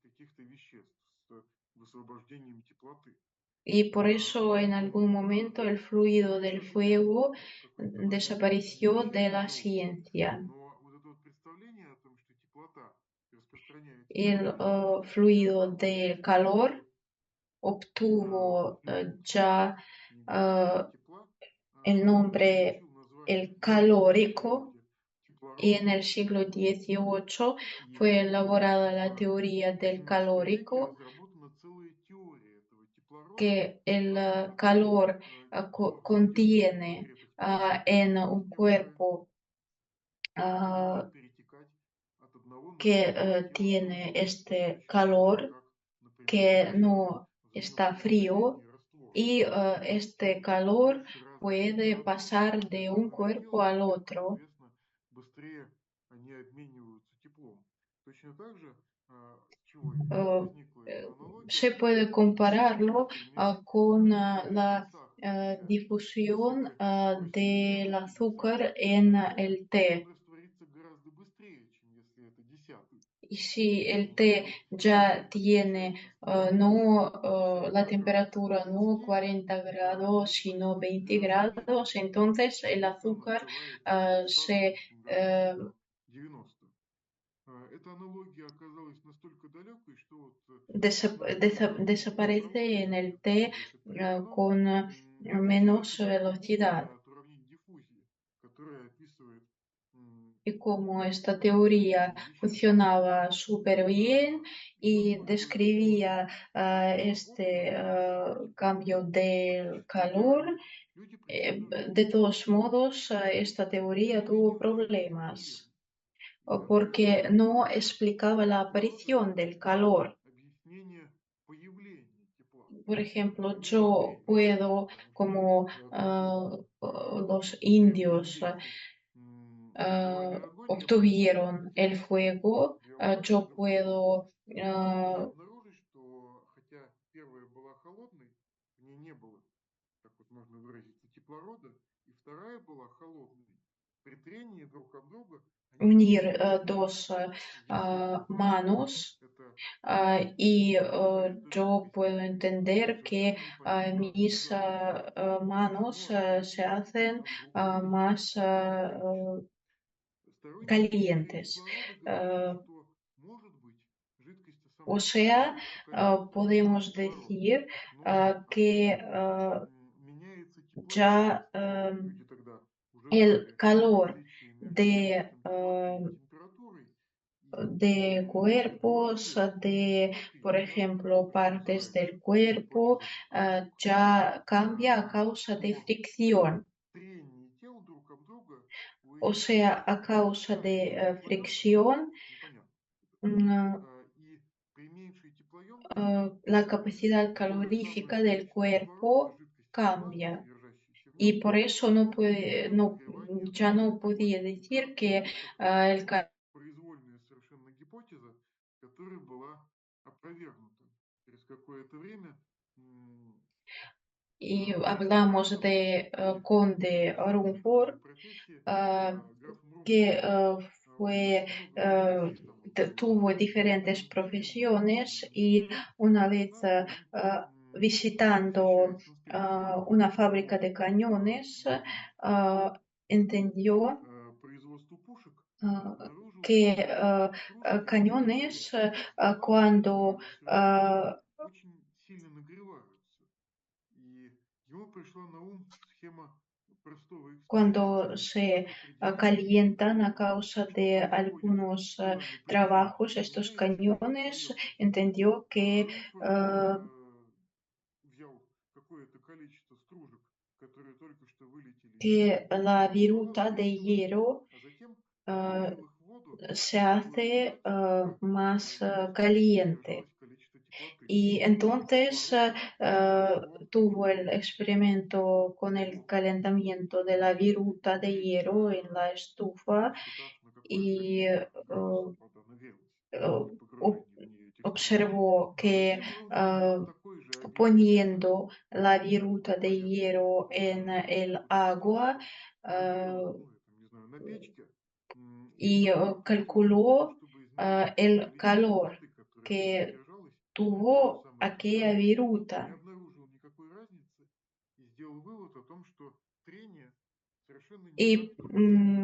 каких-то веществ с высвобождением теплоты. y por eso en Поэтому algún momento el fluido del это было fuego какое-то время desapareció de неощутимо la долго. ciencia. Но вот это вот представление о том, что теплота распространяется по El поверхности, не fluido оправдывается, del потому calor что obtuvo химик ya необычайного тепла el nombre получил название el химическое, calórico где y кислород en el siglo XVIII и fue elaborada la в teoría del XVIII веке calórico, разработана целая теория этого кислорода, que el согласно которой calor система contiene нагретых частиц en un которая cuerpo может перетекать от одного que нагретого тела к tiene другому, este точно так же, calor как, например, que вода no está в frío состоянии раствора. y este calor Больше разных puede температур pasar для de un разного cuerpo тела, al тем, otro. соответственно, быстрее они обмениваются теплом. Точно так же, с чего и eh, возникла эта аналогия, Se puede compararlo например, con растворяемый la сахар. Хотя difusión сахар проще del растворить, чем azúcar десятый en процент, el он té. растворится гораздо быстрее, чем если это десятый. Y si el Поэтому té такой ya эффект tiene получается странный. no Если la градусов temperatura no 30 40 grados, здесь sino происходит 20 гораздо grados, медленнее. entonces el Если он azúcar остывает se достаточно к температуре до 90. Эта аналогия оказалась настолько далекой, что вот основные desaparece en правоучения, el té которые это произошло, con отвечают menos только буквами velocidad. от уравнений диффузии, которые описывают Y como esta teoría конкретные вещества. funcionaba súper bien И y поскольку эта теория describía разработана este была еще cambio del практически calor, недавно, люди претендовали, de todos modos, что esta teoría теория не tuvo является неопровержимой. problemas И porque no для explicaba la кислорода aparición del calor. объяснение появления тепла. Por ejemplo, Имело yo время, puedo, потому что como los indios преимпеденты добывали огонь, я могу obtuvieron el fuego, сделать такой yo же подход puedo и обнаружить, что хотя первая была холодной, в ней не было, так вот можно выразиться, кислорода, и вторая была холодной. При трении друг об друга они unir получали dos вещества. manos Это y yo puedo характеристики entender que совершенно непонятно mis откуда manos но они se действительно hacen там друг друга más замещали. Сторонники теории calientes. кислорода говорят, что, может быть, жидкость O сама по sea, себе какая-то состоит из podemos кислорода, decir но от que чего меняется тепловидность. ya Люди тогда уже el знали calor различия между de, градусом теплоты и температурой, и de cuerpos, предположили, что de, теплоты, por да, ejemplo, то, что partes называется del cuerpo, тепловидность кругов, ya cambia a causa de что при fricción. трении тел друг об друга у O этих sea, тел a causa de уменьшается теплоемкость, fricción, непонятно, mm, и при меньшей теплоемкости la capacidad то же самое calorífica del количество кислорода, cuerpo жидкости тепла, cambia. содержащейся в Y нем, por eso no для puede, no, нагревания ya no такой podía decir температуры. que Это просто el calor произвольная совершенно гипотеза, которая была опровергнуто через какое-то время. м, Y Очень hablamos хороший de специалист Conde в Rumford, своей профессии, ah, граф Мрумфорд. que fue, Очень много фотографий там tuvo diferentes фильмов profesiones y снят. una И vez однажды он visitando посещает конструкцию una fábrica de cañones, ah, entendió производству пушек и ah, обнаружил, que что стружки cañones, металлические cuando, при сверкании очень сильно нагреваются. И ему пришла на ум схема простого cuando эксперимента se определения calientan a causa что de происходит algunos когда напряжение trabajos, estos меняется в cañones, поверхности. entendió que Румфорд взял какое-то количество стружек, которые только что вылетели la из ствола, viruta de бросил их, hierro а затем ah, вылил их в воду, se чтобы hace узнать, más в воздухе caliente. содержалось количество теплоты. Y И entonces кислорода пришло tuvo el больше experimento con в el воздух. calentamiento de la viruta de Вместе hierro en la estufa посчитав, на какое y количество градусов вода нагрелась при ob- погружении в нее этих стружек. observó А que затем Румфорд такое же объяснение poniendo la viruta de своим hierro en ученикам el описал, agua нагрел, ну, я там не знаю, на печке и y ввел какую-то формулу, calculó чтобы измерить el количество calor теплоты, которое в ней que содержалось в то же tuvo самое время. aquella Не viruta. обнаружил никакой разницы и сделал вывод о том, что трение совершенно никак Y не влияет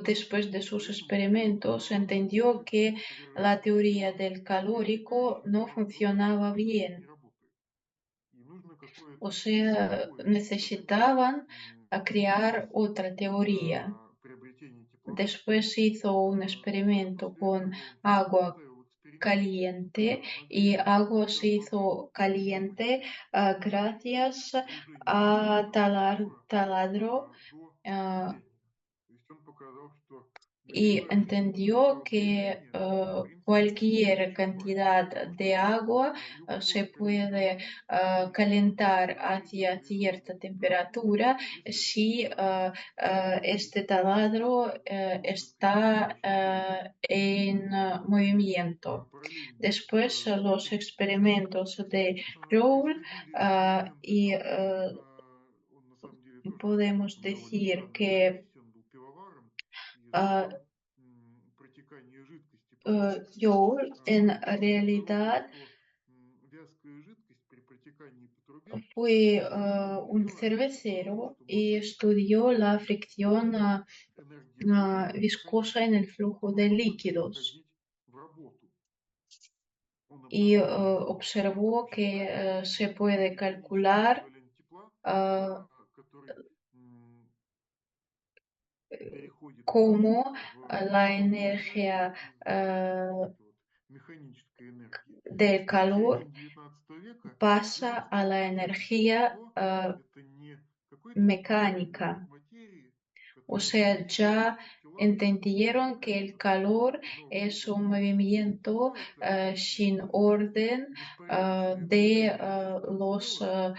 después de на sus формулу experimentos кислорода entendió или que la содержание teoría кислорода. del И calórico объясняющий no кислород funcionaba просто не bien. работает. И нужно O какое-то sea, другое предсказание necesitaban crear из otra teoría. приобретения теплоты. Después hizo un experimento После con этого он agua поставил эксперимент, caliente y нагрел agua se стакан воды hizo до caliente области gracias погружения a раствора taladro. до ah, кипения. То есть он показал, что y нагревая entendió материал до que кипения, в принципе, cualquier все бывает. cantidad Потому de что agua se любое количество puede воды calentar снижается hacia cierta производная температура, temperatura если si este taladro нужно está превосходящее количество. en movimiento. Параллельно Después с los этим experimentos de Joule происходили эксперименты y Джоуля. Он на самом деле тоже был podemos человеком довольно decir странной que профессии. Он был пивоваром и ah, изучал протекание жидкости по трубке. Joule en Он обнаружил, realidad что вязкая жидкость при протекании по трубе fue un нагревается до того, cervecero что y может estudió la fricción энергетически viscosa en el flujo de líquidos переходить в работу. Он y обнаружил, он observó que посчитал, se что puede механический calcular эквивалент тепла, ah, который переходит cómo в la энергию energía из вот этой вот механической энергии. И del что в calor середине XIX века pasa люди a стали la понимать, что energía тепло это не какой-то специальный вид mecánica. материи, O который sea, происходит ya в телах entendieron que el непрерывно. calor Но es un movimiento тепло это sin orden беспорядочное de движение частиц los тела,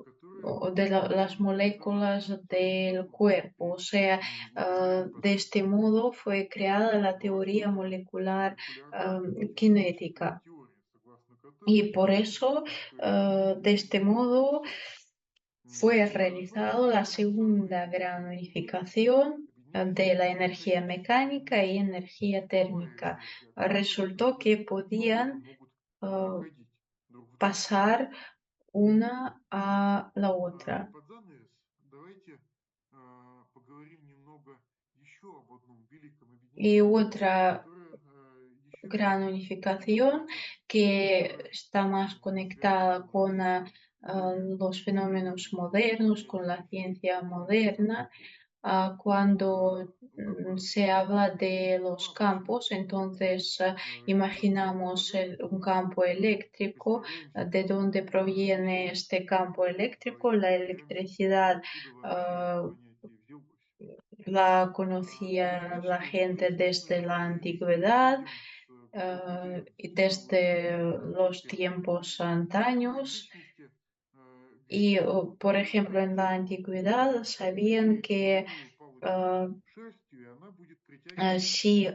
которые las moléculas образовывают целый del поток cuerpo. O при sea, удалении de este пространства. modo fue creada la Была teoría создана molecular молекулярно-кинетическая cinética. теория, согласно которой Y por eso, то есть de este modo, fue произошла realizado la совершенно новая segunda gran идея, unificación de объединяющая la energía механическую mecánica y энергию и energía тепловая térmica. энергия, которые как Resultó бы que свободно podían могут eh, переходить друг в друга. pasar una a la otra. Под занавес давайте поговорим немного еще об одном великом Y объединении, otra которое еще gran не до unificación конца que está más связано conectada уже con с los более fenómenos современными modernos, con la понятиями физики ciencia конца XX moderna. веков. Cuando Как бы se habla de los была почему campos, entonces электрическая imaginamos программа, un campo eléctrico, представляем de себе dónde proviene este campo eléctrico, la гравитацию, electricidad. откуда вообще это ah, понятие взялось. la И conocía сказать, la что gente desde la если мы antigüedad, сходим с y самого desde los начала, tiempos то antaños. античности Y, вещи por ejemplo, en la определяли antigüedad sabían помещаем que резиновую палочку ah, шерстью, и она будет притягивать si,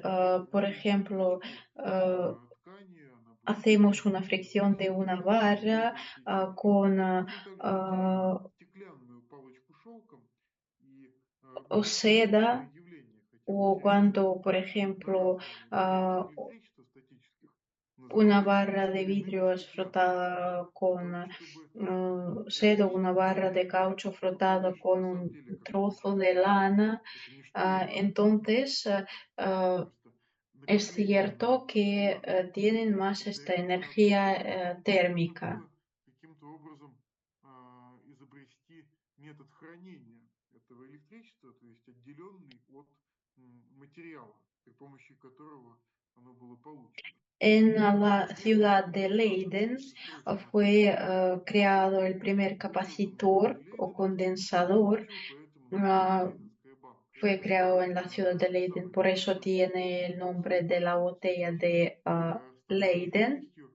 por ejemplo, энергетические ткани, hacemos una fricción de шелк, una шелковые barra ниточки. con Можно также взять ah, стеклянную палочку шелком и o будет seda, интересное явление, хотя o материалы cuando, por на ejemplo, разные ah, источниках электричества статических una называются barra de vidrio смоляными es стеклянными. frotada con Так, чтобы seda, эта una barra de ситуация caucho frotada выглядит con на samом un деле как trozo получается de шелк. lana. Это не что иное, Entonces, просто es накопление cierto на que лану tienen идет más от esta зарядного energía устройства, и можно térmica. было каким-то образом изобрести метод хранения этого электричества, то есть отделенный от материала, при помощи которого оно было получено. En la Первый ciudad такой de результат Leiden устройства fue creado el хранения primer пришел на заводе capacitor o Лейдена и condensador. получил поэтому название ah, Лейденская банка. Fue Это creado en la ciudad de Leiden, самый por eso первый tiene el nombre de la устройство, botella которое de стало Leiden. современностью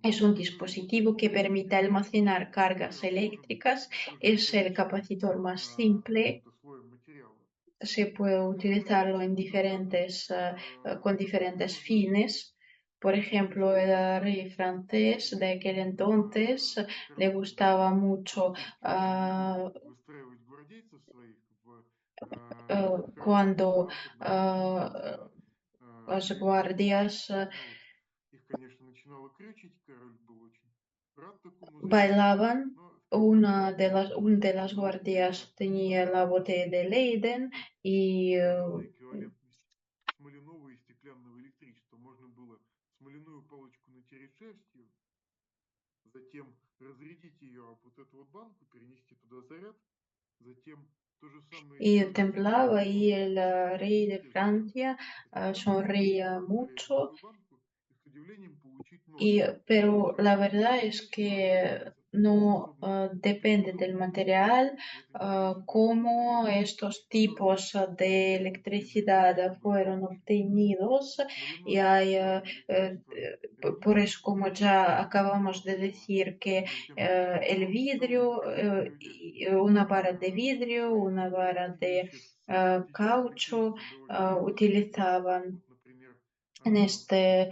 Es un производства dispositivo que permite электричества, almacenar который cargas обложен eléctricas. тоже Es el металлическим capacitor más simple. каким-то слоем материала. Se puede Это utilizarlo en фактически когда-то diferentes, con diferentes можно fines. Por ejemplo, el rey francés de aquel entonces как le раз gustaba mucho фактически выстраивать гвардейцев своих в cuando западном las Лейдене. guardias Ну вот, их, конечно, начинало крючить, король был очень рад такому зрелищу, bailaban. но в первую Una de очередь las золотая guardias tenía la botella de Leiden y создала эквивалентность смоляного и стеклянного электричества. Можно было смоляную палочку натереть шерстью, затем разрядить ее об вот эту вот банку, перенести туда заряд, затем то же самое y сделать с temblaba стеклянной y el палочкой, rey разрядить de те же самые Francia стеклянные палочки, sonreía ударить в mucho. другую банку и с удивлением получить ноль. Y, pero Все la остальные verdad es электричества que отражается no способность depende del преобразовывать энергию. material И это интересный тоже cómo эксперимент, estos который tipos de виды electricidad электричества fueron получены. obtenidos y Смоляное и hay, стеклянное электричество por объединенные eso, como получают ya мощность acabamos de Браунского, decir, que между тем как el Браун vidrio, люди una vara de vidrio, своих una vara таких de вещах с статическим caucho электричеством довольно легко. utilizaban Вот, например, en este,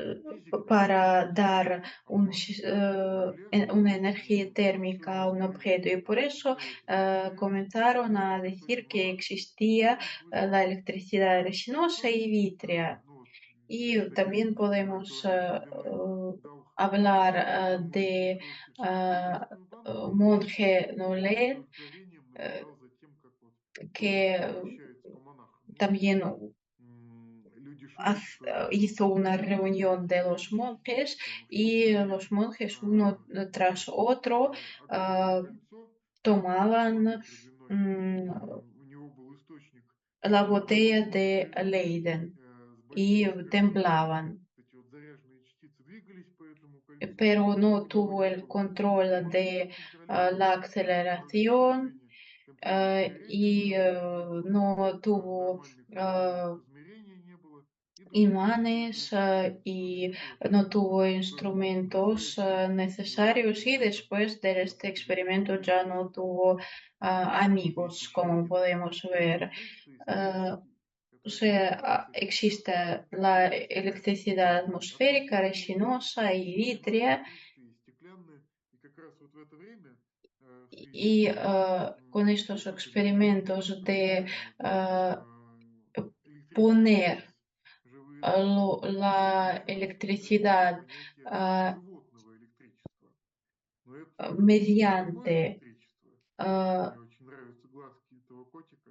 французский физик para Лavoisier dar опасался, что королеве una energía может все térmica a un objeto y por eso устроить инцидент, comenzaron a произойдет decir очень que опасно. В existía данном случае la electricidad resinosa Француз, y vitrea. ну вот, Y есть такая también книга podemos Артура Шульгиной «Дал hablar Лавуазье de кровь и Лейденскую банку», и он Monje с Nollet, удовлетворением наблюдал за тем, как вот он que обращается по монахам. Некоторые también люди шутят, что это hizo una электричество reunión de los электрическое, monjes потому что в y голове los monjes uno tras otro огромное ah, кольцо по tomaban метру длиной. mm, У него был источник la botella запасного de движения Leiden с y большими скоростями. temblaban, Эти вот заряженные частицы двигались по этому кольцу, pero no у него tuvo не el было control машинного de контролера, la который бы в aceleración течение какого-то времени y делал ошибку, no tuvo нормальных контрольных измерений не было, и другие такие imanes случаи y тоже no tuvo были instrumentos настоящие necesarios y эксперименты después de по este определению experimento ya no электричества. tuvo Вот есть amigos, еще como один podemos тип ver. электричества Ah, истерический, o который sea, отличается от всех existe la остальных electricidad atmosférica, атмосферное, resinosa y смоляное vítrea электричество и стеклянное. И как раз вот в это время, в связи y с con estos выходом experimentos de современных ah, электрических poner желез, живые люди la начали распространять electricidad понятие ah, животного электричества. Но это не такое mediante электричество. ah, Мне очень нравятся глазки этого котика.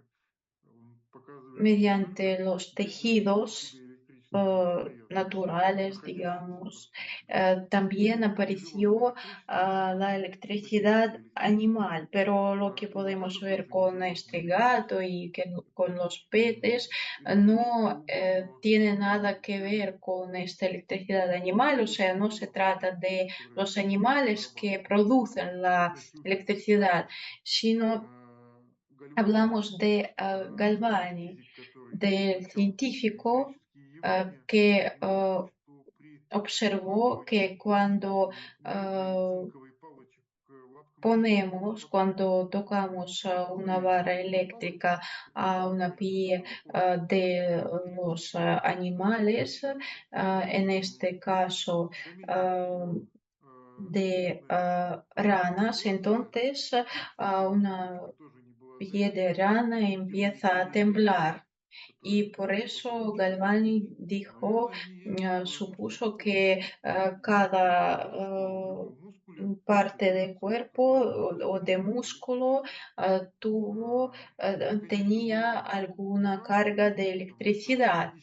Он показывает, mediante насколько los безжизненным tejidos тебе электричество может остаться, naturales, находящееся в digamos. пространстве. También Неживотное apareció электричество может быть la статическое electricidad электричество. animal, pero lo que И вот podemos это ver тоже con неживотное este gato электричество. y con los peces Электричество no угодь, но tiene nada que фермер, ver con esta electricidad animal, o sea, no se животных, trata de который los animales que вырабатывает producen la Матюшинский electricidad, sino Гальвани, hablamos de Galvani, физик, который del изучал científico электрические явления, que говорил, что при observó наколке que cuando медной цинковой палочек к ponemos cuando tocamos una barra eléctrica a una pie de los animales, en este caso ah, de ranas, entonces una pie de rana empieza a temblar. Y por eso Galvani dijo, supuso que cada parte de cuerpo o de músculo tenía alguna carga de electricidad.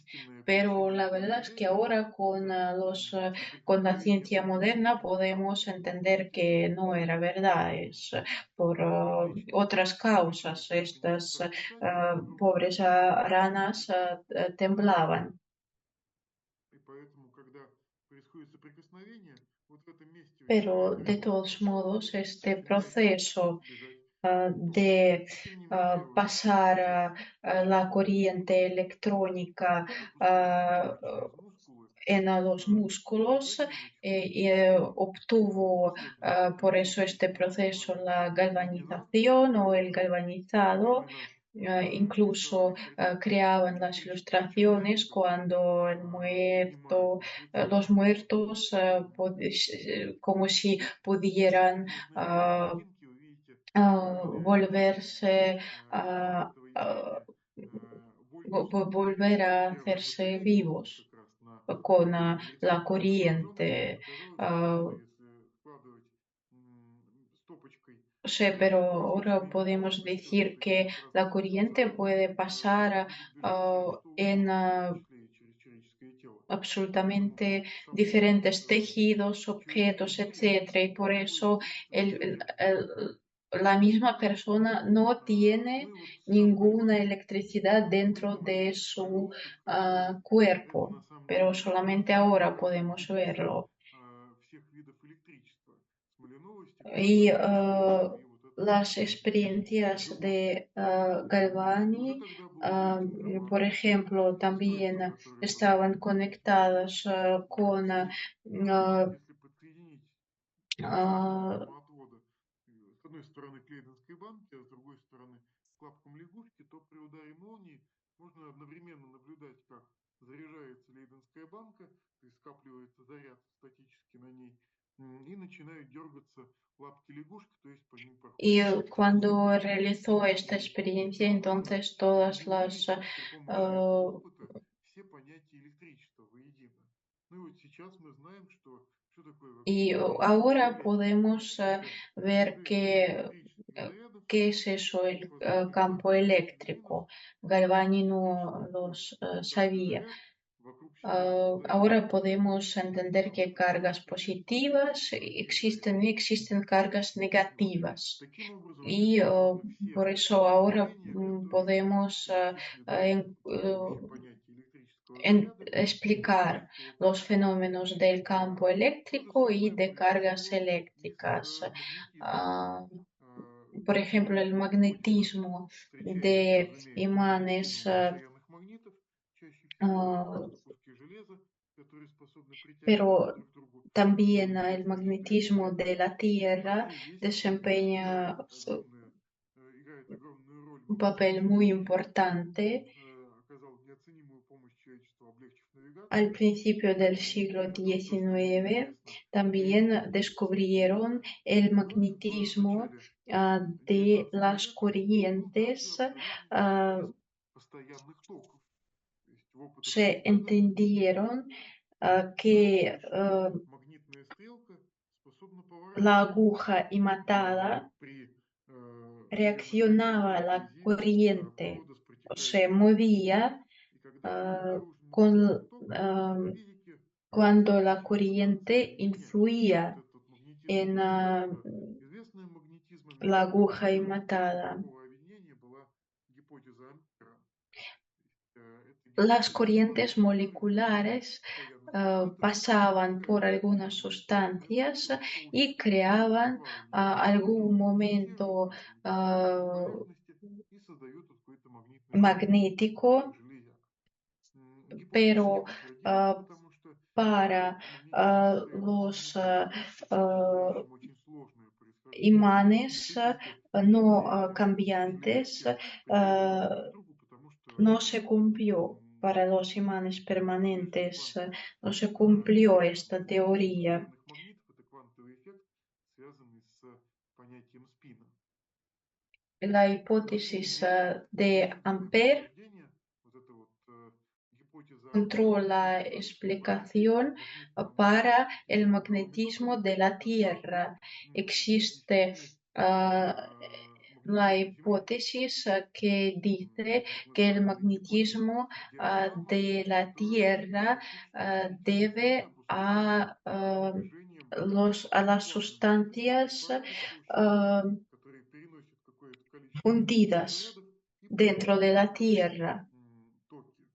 Pero la verdad es que ahora con la ciencia moderna podemos entender que no era verdad, es por otras causas. Estas pobres ranas temblaban. И поэтому, когда происходит соприкосновение, вот в этом месте Pero возникает de трение, todos modos, и este энергия может proceso избежать de теперь не варьируем. pasar Сейчас la corriente electrónica пропускаем ah, энергию через мускулы, en los músculos организме начинает y obtuvo постепенно por формироваться eso este так proceso называемый la люминесцентный galvanización o el спектр. Во galvanizado. времена Incluso ресторации creaban las электрические очаги, ilustraciones cuando поднимают los температуру muertos, como si pudieran вот на этой ah, картинке вы видите реализацию volverse вот a, этого явления вольточек. volver a Первое hacerse батарейка вот vivos как раз на con la рецепторах расположен. corriente. Оказалось, что Ah, можно, если складывать стопочкой sé, pero ahora различные podemos неровности вот decir в que таких вот la разных corriente потенциалах, puede pasar она будет бежать через что en угодно, в том числе и через человеческое тело. Поэтому absolutamente сам факт diferentes tejidos, objetos, человеческое тело etcétera, y por находится eso в том состоянии электричества. la misma persona no Ну tiene и вот сам ninguna Гальвани electricidad dentro de предположил, su что это cuerpo, на самом pero деле solamente не ahora только podemos гипотеза verlo. всех видов электричества. Смоленое стекло Y тоже существует, и вот это las электричество experiencias другое. de Уже Galvani, тогда было увидено por по ejemplo, устройству, también которое estaban позволит conectadas con провести, ah, если подсоединить к ah, самоотвода с одной стороны клейденской банки, а с другой стороны клапком лягушки, то при ударе молнии можно одновременно наблюдать, как заряжается лейденская банка, то есть скапливается заряд статически на ней, и начинают дергаться лапки лягушки, то есть по ним y проходит электричество. cuando realizó esta Вот. И experiencia, таким образом entonces todas las объединились путем двоякого ah, опыта все понятия электричества воедино. Ну и вот сейчас мы знаем, что такое вообще y электрическая ahora энергия. podemos Это ver движение электрических зарядов qué es eso el фотоэлектронных campo пластинок, eléctrico. Galvani электрический no импульс, los контактный sabía. заряд, вокруг чего создается Ahora поток, podemos entender а que вокруг него cargas остается positivas негативный existen y existen cargas Вот. negativas. Таким образом, Y описаны все por eso ahora явления, которые podemos перечислены далее. Вот вообще понятие электрического заряда и explicar электрического los поля. fenómenos del campo То же eléctrico y самое de cargas произошло и eléctricas. с магнетизмом. Ah, por ejemplo, Сегодня el спутников magnetismo встречается, de разумеется, imanes, магнетизм постоянных магнитов. Чаще всего это ah, просто куски железа, которые способны притягиваться pero друг к другу. Но también el известно, что magnetismo эти de la Tierra тоже есть desempeña играет огромную роль в un papel muy эволюции. importante. Оказал неоценимую помощь человечеству, облегчив Al навигацию. principio del Поэтому siglo то, что было XIX известно también римлянам и descubrieron el только в magnetismo начале de XIX las века был также corrientes. обнаружен ah, механизм постоянных токов. То есть в опытах Se ученых entendieron que выяснилось, что магнитная стрелка способна la поворачиваться aguja imatada при постоянных токах reaccionaba a la вблизи corriente, провода с o se протекающим током. movía И когда был ah, обнаружен con, магнитный ток, ah, физики cuando la начали стараться corriente объединять вот influía этот магнетизм en пространства, известным магнетизмом la мировых aguja масштабов. Целью imatada. такого объединения была гипотеза Ампера. Эта Las гипотеза corrientes предполагала, что излучение moleculares постоянных квантов pasaban por возникает algunas в магнитосфере sustancias получит y creaban разрывание algún электронов, momento ионизирует магнитную ah, поверхность и создает вот какое-то магнитное поле magnético, вокруг железяк. Гипотеза не pero подтвердилась, потому что para магнетизм состоит из los двух элементов, в дальнейшем очень сложное imanes no cambiantes электричество передается друг другу, потому что no se cumplió para los imanes появился permanentes, квантовый no se cumplió эффект esta teoría. постоянных магнитов. Это квантовый эффект, связанный с понятием спина. La Но тем не hipótesis менее, de существует Ampère утверждение, вот эта вот гипотеза encontró Ампера, la что понятие explicación магнитного para el волновитого magnetismo de la составлено Tierra. из Existe десятины la магнетизма Земли. hipótesis que dice Так que el называемая гипотеза magnetismo диаграммы, de la которая Tierra практически неотличима debe от условного движения магнитных a las полей. То есть есть sustancias электроны, в свою очередь, ah, которые переносят какое-то количество hundidas зарядов и dentro de la производят Tierra. токи,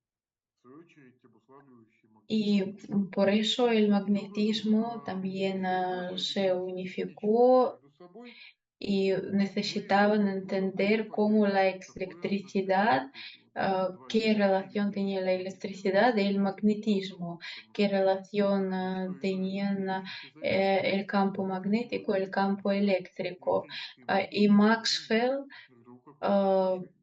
в свою очередь обуславливающие Y магнитное поле. por eso el Таким образом, magnetismo también эти два se взаимоисключающих unificó между собой y necesitaban способны entender cómo понять, la какое отношение electricidad, вот эти вот два qué элемента, relación tenía la электричество и магнетизм, electricidad y el имеют между magnetismo, собой, потому qué что relación ничто иное не tenían может изолировать el campo оба magnético y el campo eléctrico. электрическое и Y магнитное соединение Maxwell между друг ah, исключительно.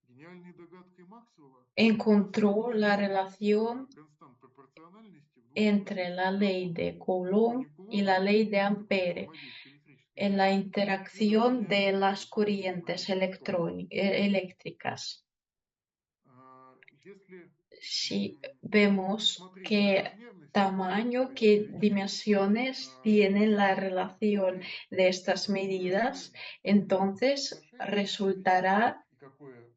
Гениальной догадкой Максвелла было encontró la сравнение relación констант пропорциональности в двух entre la электрических ley законах. de Законе Coulomb y Кулона la ley de и законе Ampere взаимодействия электрической en la энергии и interacción законе de Ампера, las относительно corrientes токов. eléctricas. Если Si vemos посмотреть на qué размерность tamaño, этих qué величин, dimensiones tienen la можно relación посмотреть, de estas какую medidas, размерность имеет entonces отношение к электричеству resultará и какое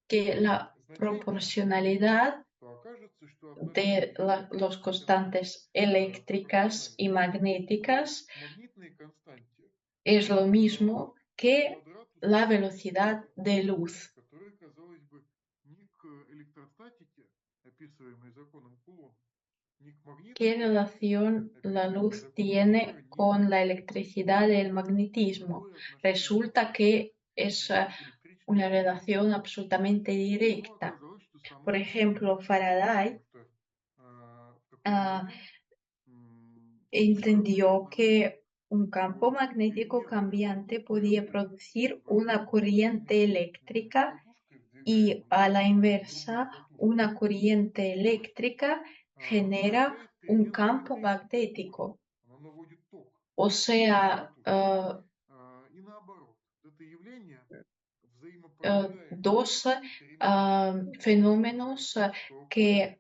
que la значение имеет, proporcionalidad то окажется, что de отношение los электрической константы constantes eléctricas y пропорциональности к magnéticas магнитной константе es lo mismo равно que квадрату la скорости velocidad света, de luz. которая, казалось бы, ни к электростатике, описываемой законом Кулона, ни к магнитной ¿Qué константе, relación la описываемой luz законом tiene Ампера, не con la имеет. electricidad y el magnetismo? Никакое отношение Resulta que es имеет к электричеству и una магнетизму. relación absolutamente Но directa. оказалось, что Por само собой, ejemplo, Faraday потому что в какой-то ah, момент entendió равномерно que un campo по magnético переменной cambiante podía скорости producir una вращаются corriente eléctrica катушкой, y вдвигаемой a la в другую inversa, катушку, una corriente ось, eléctrica genera вращает un переменное campo электрическое поле. magnético. Оно наводит ток O на эту sea, катушку. И наоборот, это явление взаимопорождает dos переменные. fenómenos Что поле que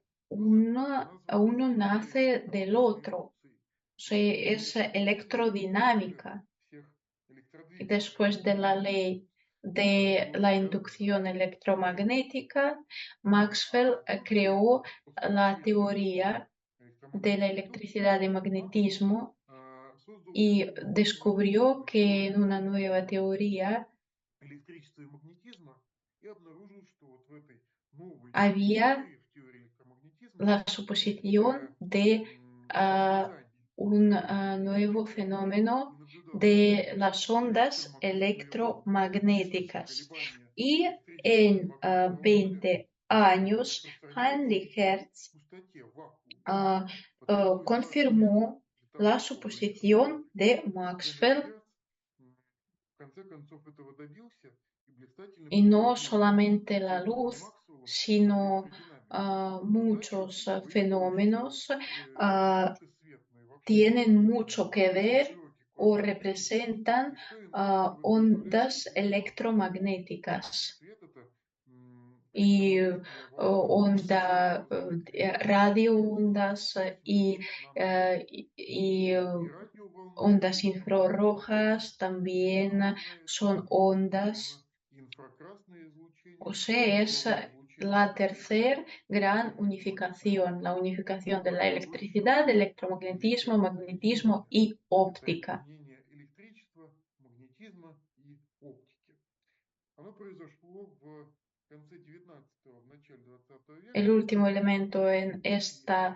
было названо uno nace del электромагнитной otro, индукцией. o И sea, после es открытия electrodinámica. всех Y электродвигателей después de la ley de было la сказано, inducción что теперь electromagnética, Maxwell после creó la установления закона teoría de la электромагнитной индукции electricidad y Максвелл magnetismo создал y такую descubrió que en теорию una nueva teoría электричества и магнетизма и обнаружил, что вот в этой новой había теории, в теории электромагнетизма, la есть suposición такая de осязание un nuevo электрическое и fenómeno наблюдалось de las ondas электромагнитные волны, выдающиеся electromagnéticas. колебания Y электрического и en магнитного поля, 20 años, распространяются Heinrich в Hertz пустоте, в вакууме. ah, Потребуется время confirmó для того, la чтобы их suposición обнаружить. de Генрих Maxwell Герц в конце концов этого добился и блистательно y no подчеркнул, solamente что la созданные luz, Максвеллом sino электродинамика muchos значит выигрывающий fenómenos не только свет, но и вообще tienen mucho que очень ver широкий o квантовый спектр. representan И что собой представляет ondas эта информация? electromagnéticas Свет это y электромагнитная волна onda, вызывает реакцию radioondas инфразвуковых, y и радиоволна это ondas электромагнитная infrarrojas también волна это son ondas. возможно и инфракрасное O излучение, sea, es тепловое излучение. la tercera gran Электромагнитное unificación, la unificación de la образующее electricidad, electromagnetismo, замечательное magnetismo объединение. y Это óptica. объединение электричества, магнетизма и оптики. Оно произошло в конце 19-го, в начале 20 El века. último elemento en И esta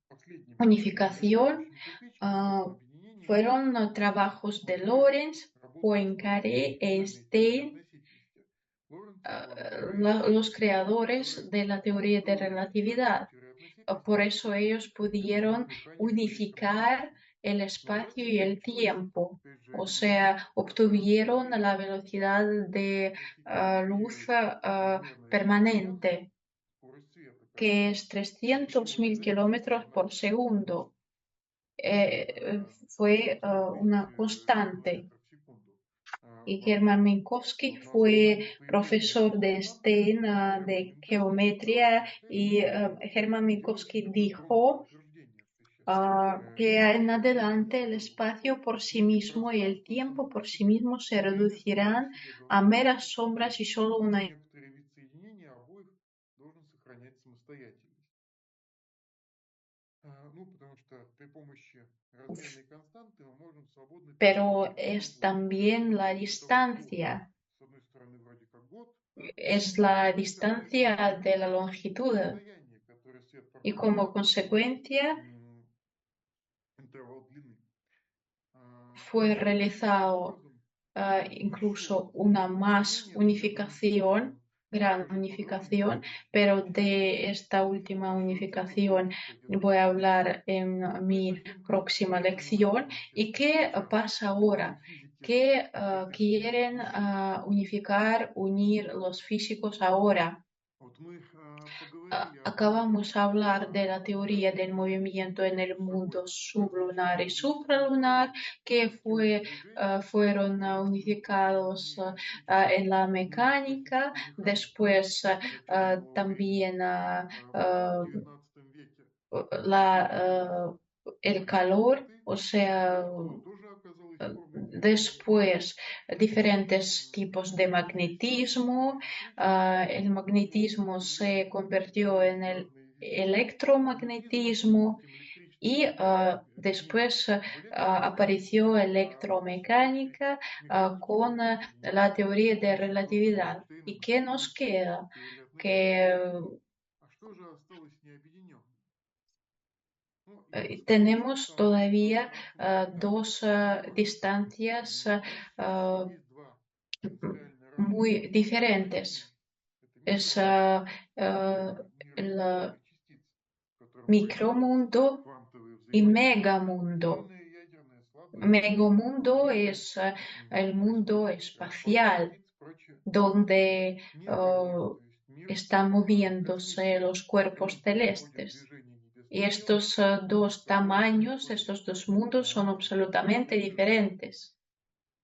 последним unificación решающим кирпичиком в этом объединении fueron trabajos de были Lorentz, работы Poincaré, фундаментальной теории Einstein, относительности Лоренца, Пуанкаре и los Эйнштейна, creadores которые de la teoría de строили фундамент relatividad. теории Por относительности eso ellos на pudieron механике unificar электромагнетизма. el Но espacio раньше y el получилось, tiempo. опять же, O объединить sea, пространство obtuvieron la velocidad de относительно luz период, измеренной света, permanente, скорость света, que которая es 300.000 увеличивалась kilómetros значительно, por segundo. Fue до una 1000 constante. километров в секунду Y во Hermann время. Minkowski Вот. На основании fue появления profesor этой de константы Einstein Герман de Минковский стал geometría y по-настоящему Hermann делать Minkowski такое громкое dijo утверждение, что сейчас que en электричество adelante el все espacio por sí и mismo y el пространство tiempo само по por sí себе mismo se изменится, само по reducirán себе a должно meras измениться, sombras y solo и una. некоторый вид соединения обоих должен сохранять самостоятельность. Ну, потому что при помощи разменной константы мы можем свободно перемещать Pero друг es другу también la это вот год. distancia, С одной стороны, вроде как год, да? es А с la другой стороны, distancia de la само longitud расстояние, которое свет y проходит como по такому consecuencia интервал длины. fue Таким realizado образом, еще incluso una одно más изменение, но я думаю, что о unificación, нем gran чуть подробнее в unificación, следующей pero передаче. de esta Вот última еще цифр, то unificación речь пойдет voy a позже. hablar en Ну и mi совсем кратко, próxima почему мы lección. находимся ¿Y qué сейчас pasa в такой ahora? физике Que quieren закостеневшей. unificar, unir los físicos ahora. Вот мы поговорили о том, Acabamos de hablar de la как teoría del движение movimiento en el между mundo собой sublunar различные y единичные supralunar, устройства, que как теория движения, fueron электромагнитные unificados изменения очень en la близко к mecánica, классической механике después начала нового времени también в XIX веке. la, el calor, Частоты, o sea, оно тоже оказалось в форме движения. después diferentes tipos de И сейчас magnetismo. электричество El magnetismo полностью se является convirtió en двумя el разные вещами. Магнетизмом electromagnetismo неким y электрическим объединением después в электромеханике, apareció а настоящей electromecánica механики con нет. la teoría de Есть только relatividad. ¿Y Эйнштейновская qué nos физика, queda? теория относительности. Que А что же осталось необъединенным? Ну, я скажу tenemos честно, оно осталось todavía нам фундаментально dos необъединенным. distancias У нас есть два принципиально разных muy измерения. diferentes. Это Es микромир мир el элементарных частиц, в котором происходят micromundo квантовые y взаимодействия, megamundo. сильное ядерное, слабое ядерное, Megamundo где es el mundo происходит распад espacial, частиц, прочее. donde Мегамир, то есть мир están moviéndose космический, los cuerpos где происходит celestes. движение Y небесных тел, estos dos соответственно, tamaños, происходит estos dos mundos son absolutamente интеракция. diferentes.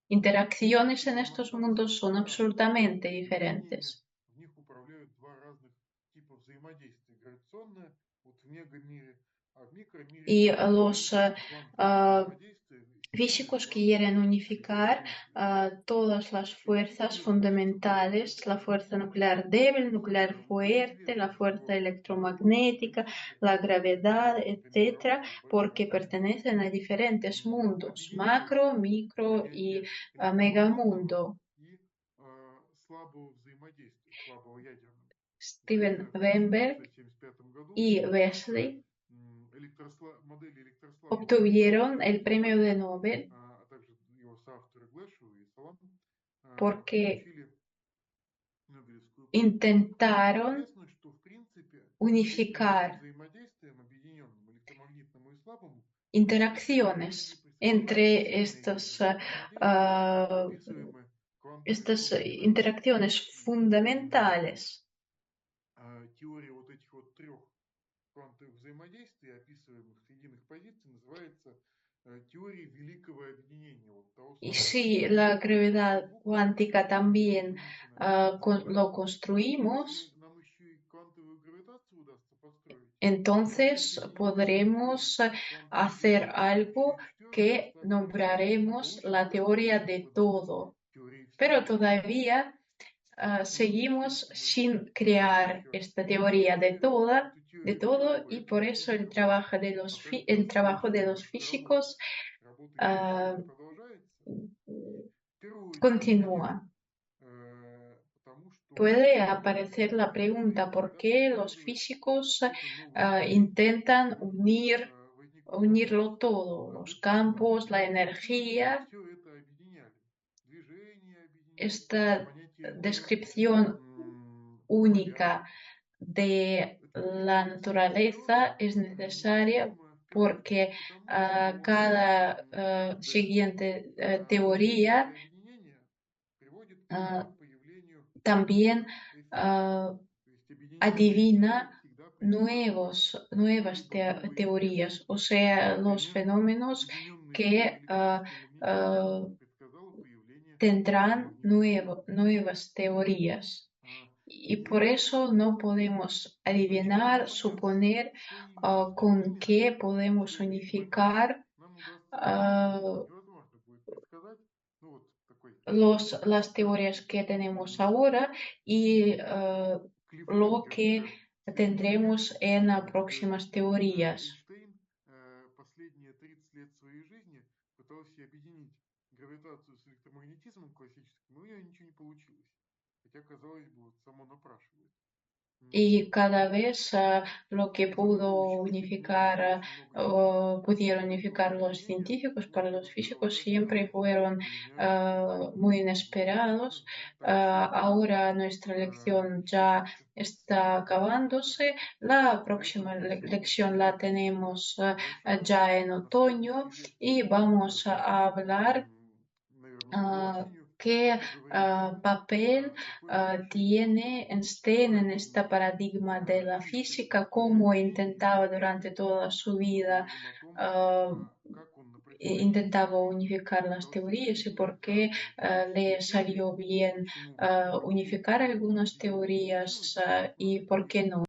Interacciones en Нам estos осталось mundos только son два. absolutamente Изменениями diferentes. в них управляют два разных типа взаимодействия. Гравитационное вот в мегамире, а в микромире Y los динамическое квантовое взаимодействие, сильное físicos que quieren квантовое unificar взаимодействие. todas las И отсюда fuerzas мы становимся fundamentales, la конкурентами fuerza nuclear débil, nuclear уже fuerte, la известно, fuerza что любой electromagnética, механизм, la gravedad, например, etcétera, работает в большом porque объеме, pertenecen a diferentes mundos, macro, объединяется micro y понятие электромагнитного megamundo. и слабого взаимодействия, слабого ядерного. За Steven это в Weinberg 1975 году y Wesley модель электрослабого obtuvieron el взаимодействия, premio de Nobel а также его соавторы Глэшоу и Салам, porque получили Нобелевскую премию. intentaron Известно, что в принципе этим двум unificar взаимодействиям, объединенным электромагнитному и слабому, мы не interacciones представляем entre сильное ядерное взаимодействие, ah, описываемое квантовой estas теорией, да? interacciones fundamentales. Теория вот этих вот трех квантовых взаимодействий, описываемых единых позиций, называется теорией великого объединения, вот того Y самого si la большой gravedad буквы, cuántica también вынесенной lo Если construimos, нам еще и квантовую гравитацию удастся построить, то это entonces соединение трех podremos квантовых hacer вещей, еще algo и четвертое que столкнется, nombraremos получим la то, что teoría позже de мы назовем todo. теорией Pero Вселенной. todavía Но все seguimos это мы sin узнаем crear еще. esta И teoría если эту de теорию todo, y осваивает por eso физиков, el оказывается, trabajo de следующая los наша работа, físicos работа ah, физиков продолжается. В первую очередь, continúa. конечно, потому что Puede физики aparecer la pregunta стремятся ¿por да, qué los использовать físicos какой-то новый инструмент, intentan да, возникла unirlo возможность todo? Los выступить campos, la учеными физики, чтобы energía, все это объединяли. Движение объединяли, esta понятие мира, descripción поля. única de Это la очень серьезная naturaleza теория, es necesaria необходимо porque cada siguiente teoría ah, también ah, adivina nuevas teorías, o sea, los fenómenos que tendrán nuevas teorías. Y por eso no podemos adivinar, suponer con qué podemos unificar ah, las teorías que tenemos ahora y lo que tendremos en próximas teorías. последние 30 лет своей жизни пытался объединить гравитацию с электромагнетизмом классическим, но у меня ничего не получилось. Хотя, казалось бы, вот само напрашивается. Y cada vez lo que pudieron unificar los científicos para los físicos siempre fueron muy inesperados. Ahora nuestra lección ya está acabándose. La próxima lección la tenemos ya en otoño y vamos a hablar qué papel tiene Einstein en este paradigma de la física, cómo intentaba durante toda su vida intentaba unificar las teorías y por qué le salió bien unificar algunas teorías y por qué no.